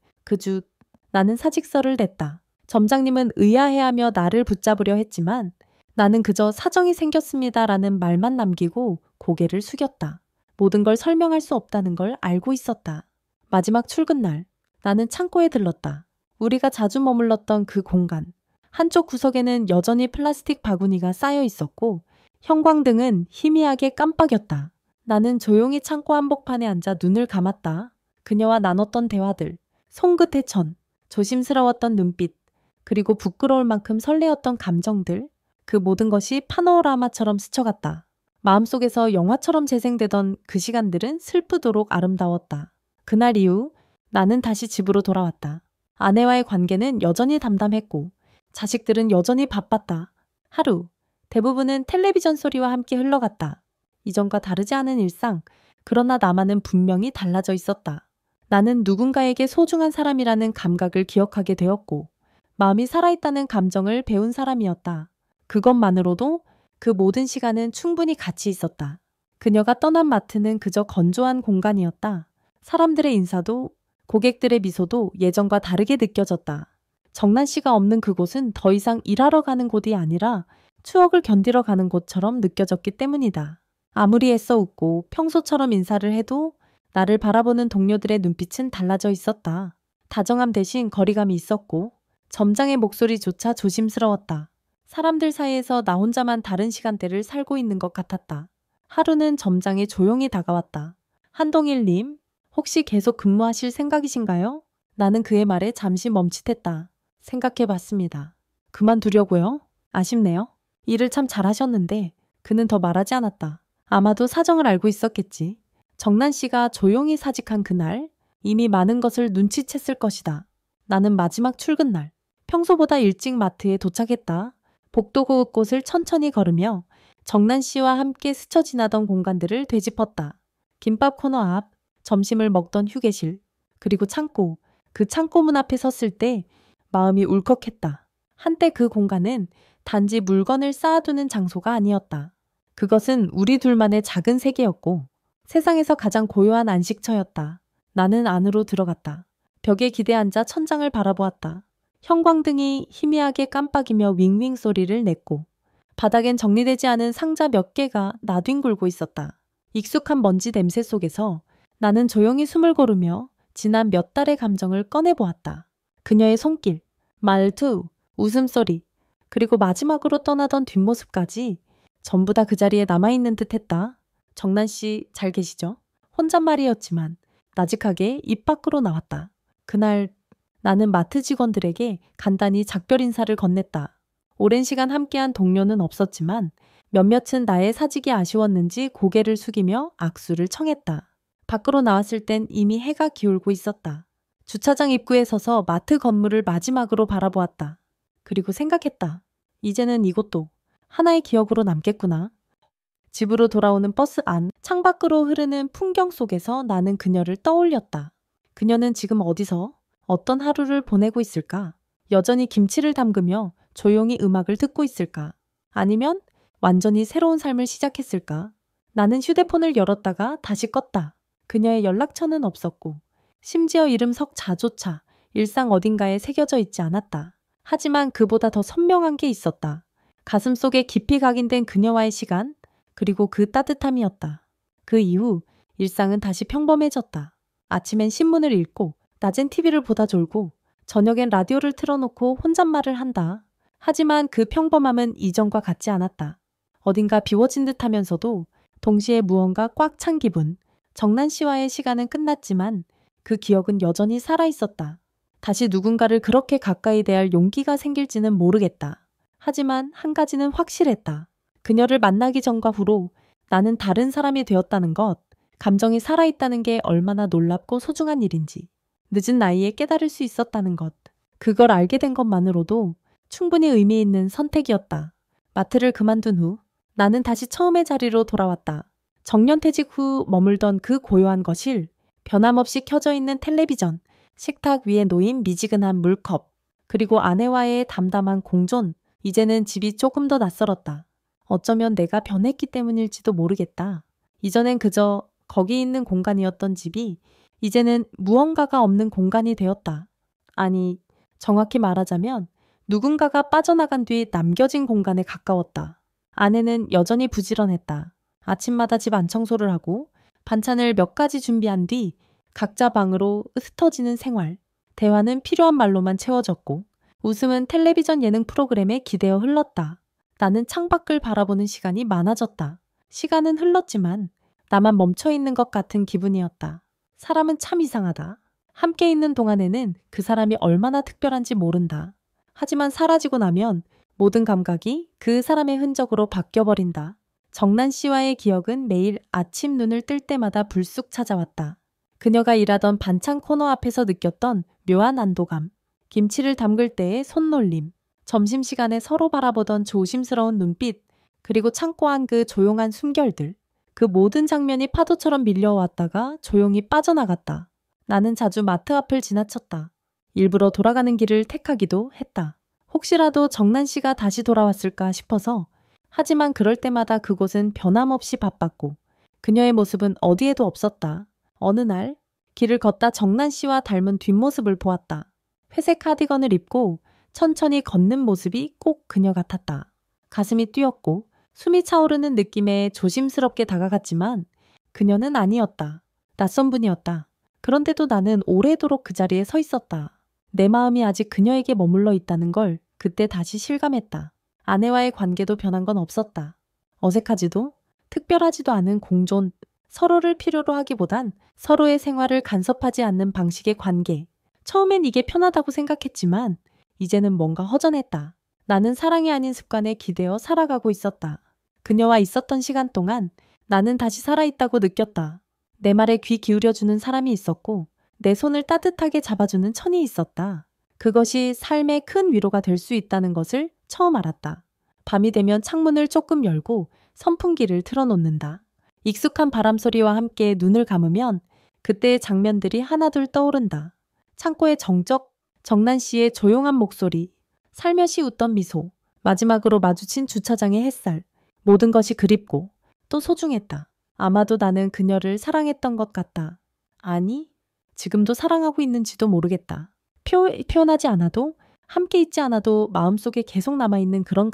나는 사직서를 냈다. 점장님은 의아해하며 나를 붙잡으려 했지만 나는 그저 사정이 생겼습니다라는 말만 남기고 고개를 숙였다. 모든 걸 설명할 수 없다는 걸 알고 있었다. 마지막 출근 날, 나는 창고에 들렀다. 우리가 자주 머물렀던 그 공간. 한쪽 구석에는 여전히 플라스틱 바구니가 쌓여 있었고 형광등은 희미하게 깜빡였다. 나는 조용히 창고 한복판에 앉아 눈을 감았다. 그녀와 나눴던 대화들, 손끝의 천, 조심스러웠던 눈빛, 그리고 부끄러울 만큼 설레었던 감정들, 그 모든 것이 파노라마처럼 스쳐갔다. 마음속에서 영화처럼 재생되던 그 시간들은 슬프도록 아름다웠다. 그날 이후 나는 다시 집으로 돌아왔다. 아내와의 관계는 여전히 담담했고 자식들은 여전히 바빴다. 하루, 대부분은 텔레비전 소리와 함께 흘러갔다. 이전과 다르지 않은 일상, 그러나 나만은 분명히 달라져 있었다. 나는 누군가에게 소중한 사람이라는 감각을 기억하게 되었고 마음이 살아있다는 감정을 배운 사람이었다. 그것만으로도 그 모든 시간은 충분히 가치 있었다. 그녀가 떠난 마트는 그저 건조한 공간이었다. 사람들의 인사도 고객들의 미소도 예전과 다르게 느껴졌다. 정난 씨가 없는 그곳은 더 이상 일하러 가는 곳이 아니라 추억을 견디러 가는 곳처럼 느껴졌기 때문이다. 아무리 애써 웃고 평소처럼 인사를 해도 나를 바라보는 동료들의 눈빛은 달라져 있었다. 다정함 대신 거리감이 있었고 점장의 목소리조차 조심스러웠다. 사람들 사이에서 나 혼자만 다른 시간대를 살고 있는 것 같았다. 하루는 점장이 조용히 다가왔다. 한동일님, 혹시 계속 근무하실 생각이신가요? 나는 그의 말에 잠시 멈칫했다. 생각해봤습니다. 그만두려고요? 아쉽네요. 일을 참 잘하셨는데 그는 더 말하지 않았다. 아마도 사정을 알고 있었겠지. 정난 씨가 조용히 사직한 그날 이미 많은 것을 눈치챘을 것이다. 나는 마지막 출근 날 평소보다 일찍 마트에 도착했다. 복도 곳곳을 천천히 걸으며 정난 씨와 함께 스쳐 지나던 공간들을 되짚었다. 김밥 코너 앞, 점심을 먹던 휴게실, 그리고 창고, 그 창고 문 앞에 섰을 때 마음이 울컥했다. 한때 그 공간은 단지 물건을 쌓아두는 장소가 아니었다. 그것은 우리 둘만의 작은 세계였고 세상에서 가장 고요한 안식처였다. 나는 안으로 들어갔다. 벽에 기대앉아 천장을 바라보았다. 형광등이 희미하게 깜빡이며 윙윙 소리를 냈고 바닥엔 정리되지 않은 상자 몇 개가 나뒹굴고 있었다. 익숙한 먼지 냄새 속에서 나는 조용히 숨을 고르며 지난 몇 달의 감정을 꺼내보았다. 그녀의 손길, 말투, 웃음소리, 그리고 마지막으로 떠나던 뒷모습까지 전부 다 그 자리에 남아있는 듯 했다. 정난 씨 잘 계시죠? 혼잣말이었지만 나직하게 입 밖으로 나왔다. 그날 나는 마트 직원들에게 간단히 작별 인사를 건넸다. 오랜 시간 함께한 동료는 없었지만 몇몇은 나의 사직이 아쉬웠는지 고개를 숙이며 악수를 청했다. 밖으로 나왔을 땐 이미 해가 기울고 있었다. 주차장 입구에 서서 마트 건물을 마지막으로 바라보았다. 그리고 생각했다. 이제는 이곳도 하나의 기억으로 남겠구나. 집으로 돌아오는 버스 안, 창밖으로 흐르는 풍경 속에서 나는 그녀를 떠올렸다. 그녀는 지금 어디서 어떤 하루를 보내고 있을까? 여전히 김치를 담그며 조용히 음악을 듣고 있을까? 아니면 완전히 새로운 삶을 시작했을까? 나는 휴대폰을 열었다가 다시 껐다. 그녀의 연락처는 없었고 심지어 이름 석자조차 일상 어딘가에 새겨져 있지 않았다. 하지만 그보다 더 선명한 게 있었다. 가슴속에 깊이 각인된 그녀와의 시간, 그리고 그 따뜻함이었다. 그 이후 일상은 다시 평범해졌다. 아침엔 신문을 읽고 낮엔 TV를 보다 졸고 저녁엔 라디오를 틀어놓고 혼잣말을 한다. 하지만 그 평범함은 이전과 같지 않았다. 어딘가 비워진 듯 하면서도 동시에 무언가 꽉 찬 기분. 정난 씨와의 시간은 끝났지만 그 기억은 여전히 살아있었다. 다시 누군가를 그렇게 가까이 대할 용기가 생길지는 모르겠다. 하지만 한 가지는 확실했다. 그녀를 만나기 전과 후로 나는 다른 사람이 되었다는 것, 감정이 살아있다는 게 얼마나 놀랍고 소중한 일인지 늦은 나이에 깨달을 수 있었다는 것, 그걸 알게 된 것만으로도 충분히 의미 있는 선택이었다. 마트를 그만둔 후 나는 다시 처음의 자리로 돌아왔다. 정년퇴직 후 머물던 그 고요한 거실, 변함없이 켜져 있는 텔레비전, 식탁 위에 놓인 미지근한 물컵, 그리고 아내와의 담담한 공존, 이제는 집이 조금 더 낯설었다. 어쩌면 내가 변했기 때문일지도 모르겠다. 이전엔 그저 거기 있는 공간이었던 집이 이제는 무언가가 없는 공간이 되었다. 아니, 정확히 말하자면 누군가가 빠져나간 뒤 남겨진 공간에 가까웠다. 아내는 여전히 부지런했다. 아침마다 집 안청소를 하고 반찬을 몇 가지 준비한 뒤 각자 방으로 흩어지는 생활. 대화는 필요한 말로만 채워졌고 웃음은 텔레비전 예능 프로그램에 기대어 흘렀다. 나는 창밖을 바라보는 시간이 많아졌다. 시간은 흘렀지만 나만 멈춰있는 것 같은 기분이었다. 사람은 참 이상하다. 함께 있는 동안에는 그 사람이 얼마나 특별한지 모른다. 하지만 사라지고 나면 모든 감각이 그 사람의 흔적으로 바뀌어버린다. 정난 씨와의 기억은 매일 아침 눈을 뜰 때마다 불쑥 찾아왔다. 그녀가 일하던 반찬 코너 앞에서 느꼈던 묘한 안도감, 김치를 담글 때의 손놀림, 점심시간에 서로 바라보던 조심스러운 눈빛, 그리고 창고 안 그 조용한 숨결들. 그 모든 장면이 파도처럼 밀려왔다가 조용히 빠져나갔다. 나는 자주 마트 앞을 지나쳤다. 일부러 돌아가는 길을 택하기도 했다. 혹시라도 정난 씨가 다시 돌아왔을까 싶어서. 하지만 그럴 때마다 그곳은 변함없이 바빴고 그녀의 모습은 어디에도 없었다. 어느 날 길을 걷다 정난 씨와 닮은 뒷모습을 보았다. 회색 카디건을 입고 천천히 걷는 모습이 꼭 그녀 같았다. 가슴이 뛰었고 숨이 차오르는 느낌에 조심스럽게 다가갔지만 그녀는 아니었다. 낯선 분이었다. 그런데도 나는 오래도록 그 자리에 서 있었다. 내 마음이 아직 그녀에게 머물러 있다는 걸 그때 다시 실감했다. 아내와의 관계도 변한 건 없었다. 어색하지도 특별하지도 않은 공존, 서로를 필요로 하기보단 서로의 생활을 간섭하지 않는 방식의 관계. 처음엔 이게 편하다고 생각했지만 이제는 뭔가 허전했다. 나는 사랑이 아닌 습관에 기대어 살아가고 있었다. 그녀와 있었던 시간 동안 나는 다시 살아있다고 느꼈다. 내 말에 귀 기울여주는 사람이 있었고 내 손을 따뜻하게 잡아주는 천이 있었다. 그것이 삶의 큰 위로가 될 수 있다는 것을 처음 알았다. 밤이 되면 창문을 조금 열고 선풍기를 틀어놓는다. 익숙한 바람 소리와 함께 눈을 감으면 그때의 장면들이 하나둘 떠오른다. 창고의 정난 씨의 조용한 목소리, 살며시 웃던 미소, 마지막으로 마주친 주차장의 햇살, 모든 것이 그립고 또 소중했다. 아마도 나는 그녀를 사랑했던 것 같다. 아니, 지금도 사랑하고 있는지도 모르겠다. 표현하지 않아도, 함께 있지 않아도 마음속에 계속 남아있는 그런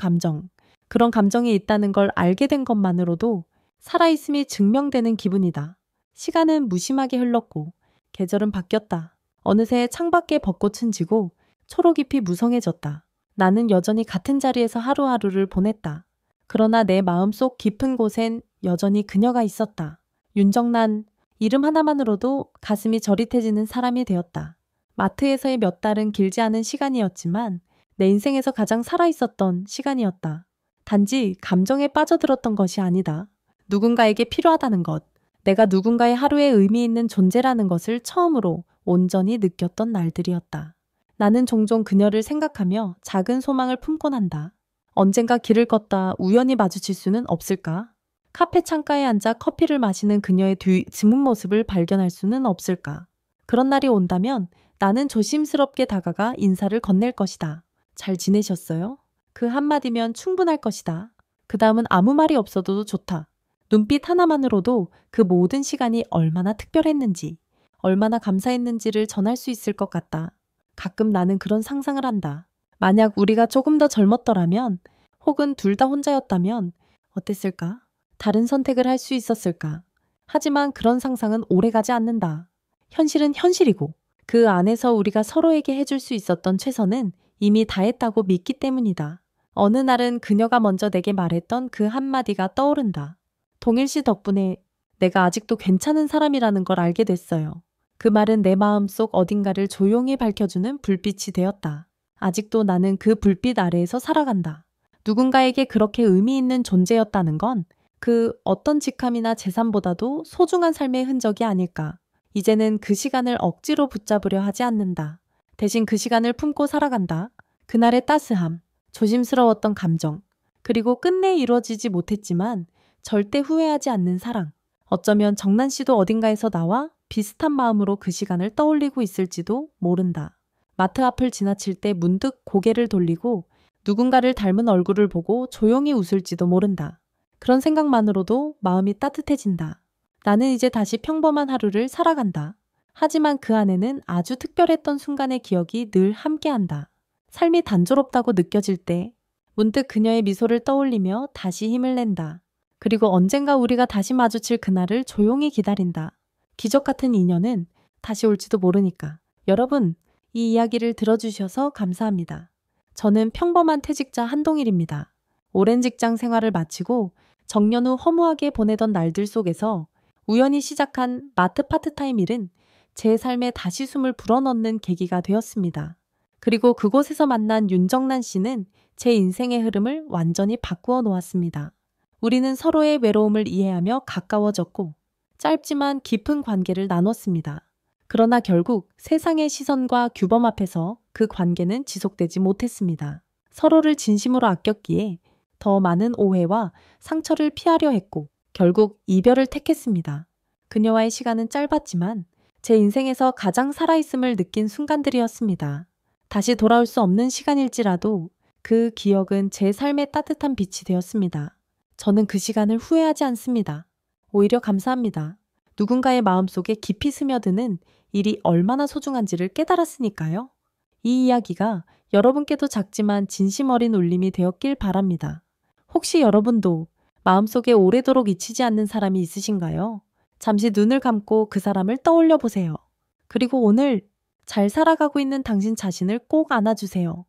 감정이 있다는 걸 알게 된 것만으로도 살아있음이 증명되는 기분이다. 시간은 무심하게 흘렀고 계절은 바뀌었다. 어느새 창밖에 벚꽃은 지고 초록잎이 무성해졌다. 나는 여전히 같은 자리에서 하루하루를 보냈다. 그러나 내 마음속 깊은 곳엔 여전히 그녀가 있었다. 윤정난, 이름 하나만으로도 가슴이 저릿해지는 사람이 되었다. 마트에서의 몇 달은 길지 않은 시간이었지만 내 인생에서 가장 살아있었던 시간이었다. 단지 감정에 빠져들었던 것이 아니다. 누군가에게 필요하다는 것, 내가 누군가의 하루에 의미 있는 존재라는 것을 처음으로 온전히 느꼈던 날들이었다. 나는 종종 그녀를 생각하며 작은 소망을 품곤 한다. 언젠가 길을 걷다 우연히 마주칠 수는 없을까? 카페 창가에 앉아 커피를 마시는 그녀의 드문 모습을 발견할 수는 없을까? 그런 날이 온다면 나는 조심스럽게 다가가 인사를 건넬 것이다. 잘 지내셨어요? 그 한마디면 충분할 것이다. 그 다음은 아무 말이 없어도 좋다. 눈빛 하나만으로도 그 모든 시간이 얼마나 특별했는지, 얼마나 감사했는지를 전할 수 있을 것 같다. 가끔 나는 그런 상상을 한다. 만약 우리가 조금 더 젊었더라면, 혹은 둘 다 혼자였다면 어땠을까? 다른 선택을 할 수 있었을까? 하지만 그런 상상은 오래가지 않는다. 현실은 현실이고 그 안에서 우리가 서로에게 해줄 수 있었던 최선은 이미 다했다고 믿기 때문이다. 어느 날은 그녀가 먼저 내게 말했던 그 한마디가 떠오른다. 동일씨 덕분에 내가 아직도 괜찮은 사람이라는 걸 알게 됐어요. 그 말은 내 마음속 어딘가를 조용히 밝혀주는 불빛이 되었다. 아직도 나는 그 불빛 아래에서 살아간다. 누군가에게 그렇게 의미 있는 존재였다는 건 그 어떤 직함이나 재산보다도 소중한 삶의 흔적이 아닐까. 이제는 그 시간을 억지로 붙잡으려 하지 않는다. 대신 그 시간을 품고 살아간다. 그날의 따스함, 조심스러웠던 감정, 그리고 끝내 이루어지지 못했지만 절대 후회하지 않는 사랑. 어쩌면 정난 씨도 어딘가에서 나와 비슷한 마음으로 그 시간을 떠올리고 있을지도 모른다. 마트 앞을 지나칠 때 문득 고개를 돌리고 누군가를 닮은 얼굴을 보고 조용히 웃을지도 모른다. 그런 생각만으로도 마음이 따뜻해진다. 나는 이제 다시 평범한 하루를 살아간다. 하지만 그 안에는 아주 특별했던 순간의 기억이 늘 함께한다. 삶이 단조롭다고 느껴질 때 문득 그녀의 미소를 떠올리며 다시 힘을 낸다. 그리고 언젠가 우리가 다시 마주칠 그날을 조용히 기다린다. 기적 같은 인연은 다시 올지도 모르니까. 여러분, 이 이야기를 들어주셔서 감사합니다. 저는 평범한 퇴직자 한동일입니다. 오랜 직장 생활을 마치고 정년 후 허무하게 보내던 날들 속에서 우연히 시작한 마트 파트타임 일은 제 삶에 다시 숨을 불어넣는 계기가 되었습니다. 그리고 그곳에서 만난 윤정난 씨는 제 인생의 흐름을 완전히 바꾸어 놓았습니다. 우리는 서로의 외로움을 이해하며 가까워졌고 짧지만 깊은 관계를 나눴습니다. 그러나 결국 세상의 시선과 규범 앞에서 그 관계는 지속되지 못했습니다. 서로를 진심으로 아꼈기에 더 많은 오해와 상처를 피하려 했고 결국 이별을 택했습니다. 그녀와의 시간은 짧았지만 제 인생에서 가장 살아있음을 느낀 순간들이었습니다. 다시 돌아올 수 없는 시간일지라도 그 기억은 제 삶의 따뜻한 빛이 되었습니다. 저는 그 시간을 후회하지 않습니다. 오히려 감사합니다. 누군가의 마음속에 깊이 스며드는 일이 얼마나 소중한지를 깨달았으니까요. 이 이야기가 여러분께도 작지만 진심 어린 울림이 되었길 바랍니다. 혹시 여러분도 마음속에 오래도록 잊히지 않는 사람이 있으신가요? 잠시 눈을 감고 그 사람을 떠올려 보세요. 그리고 오늘 잘 살아가고 있는 당신 자신을 꼭 안아주세요.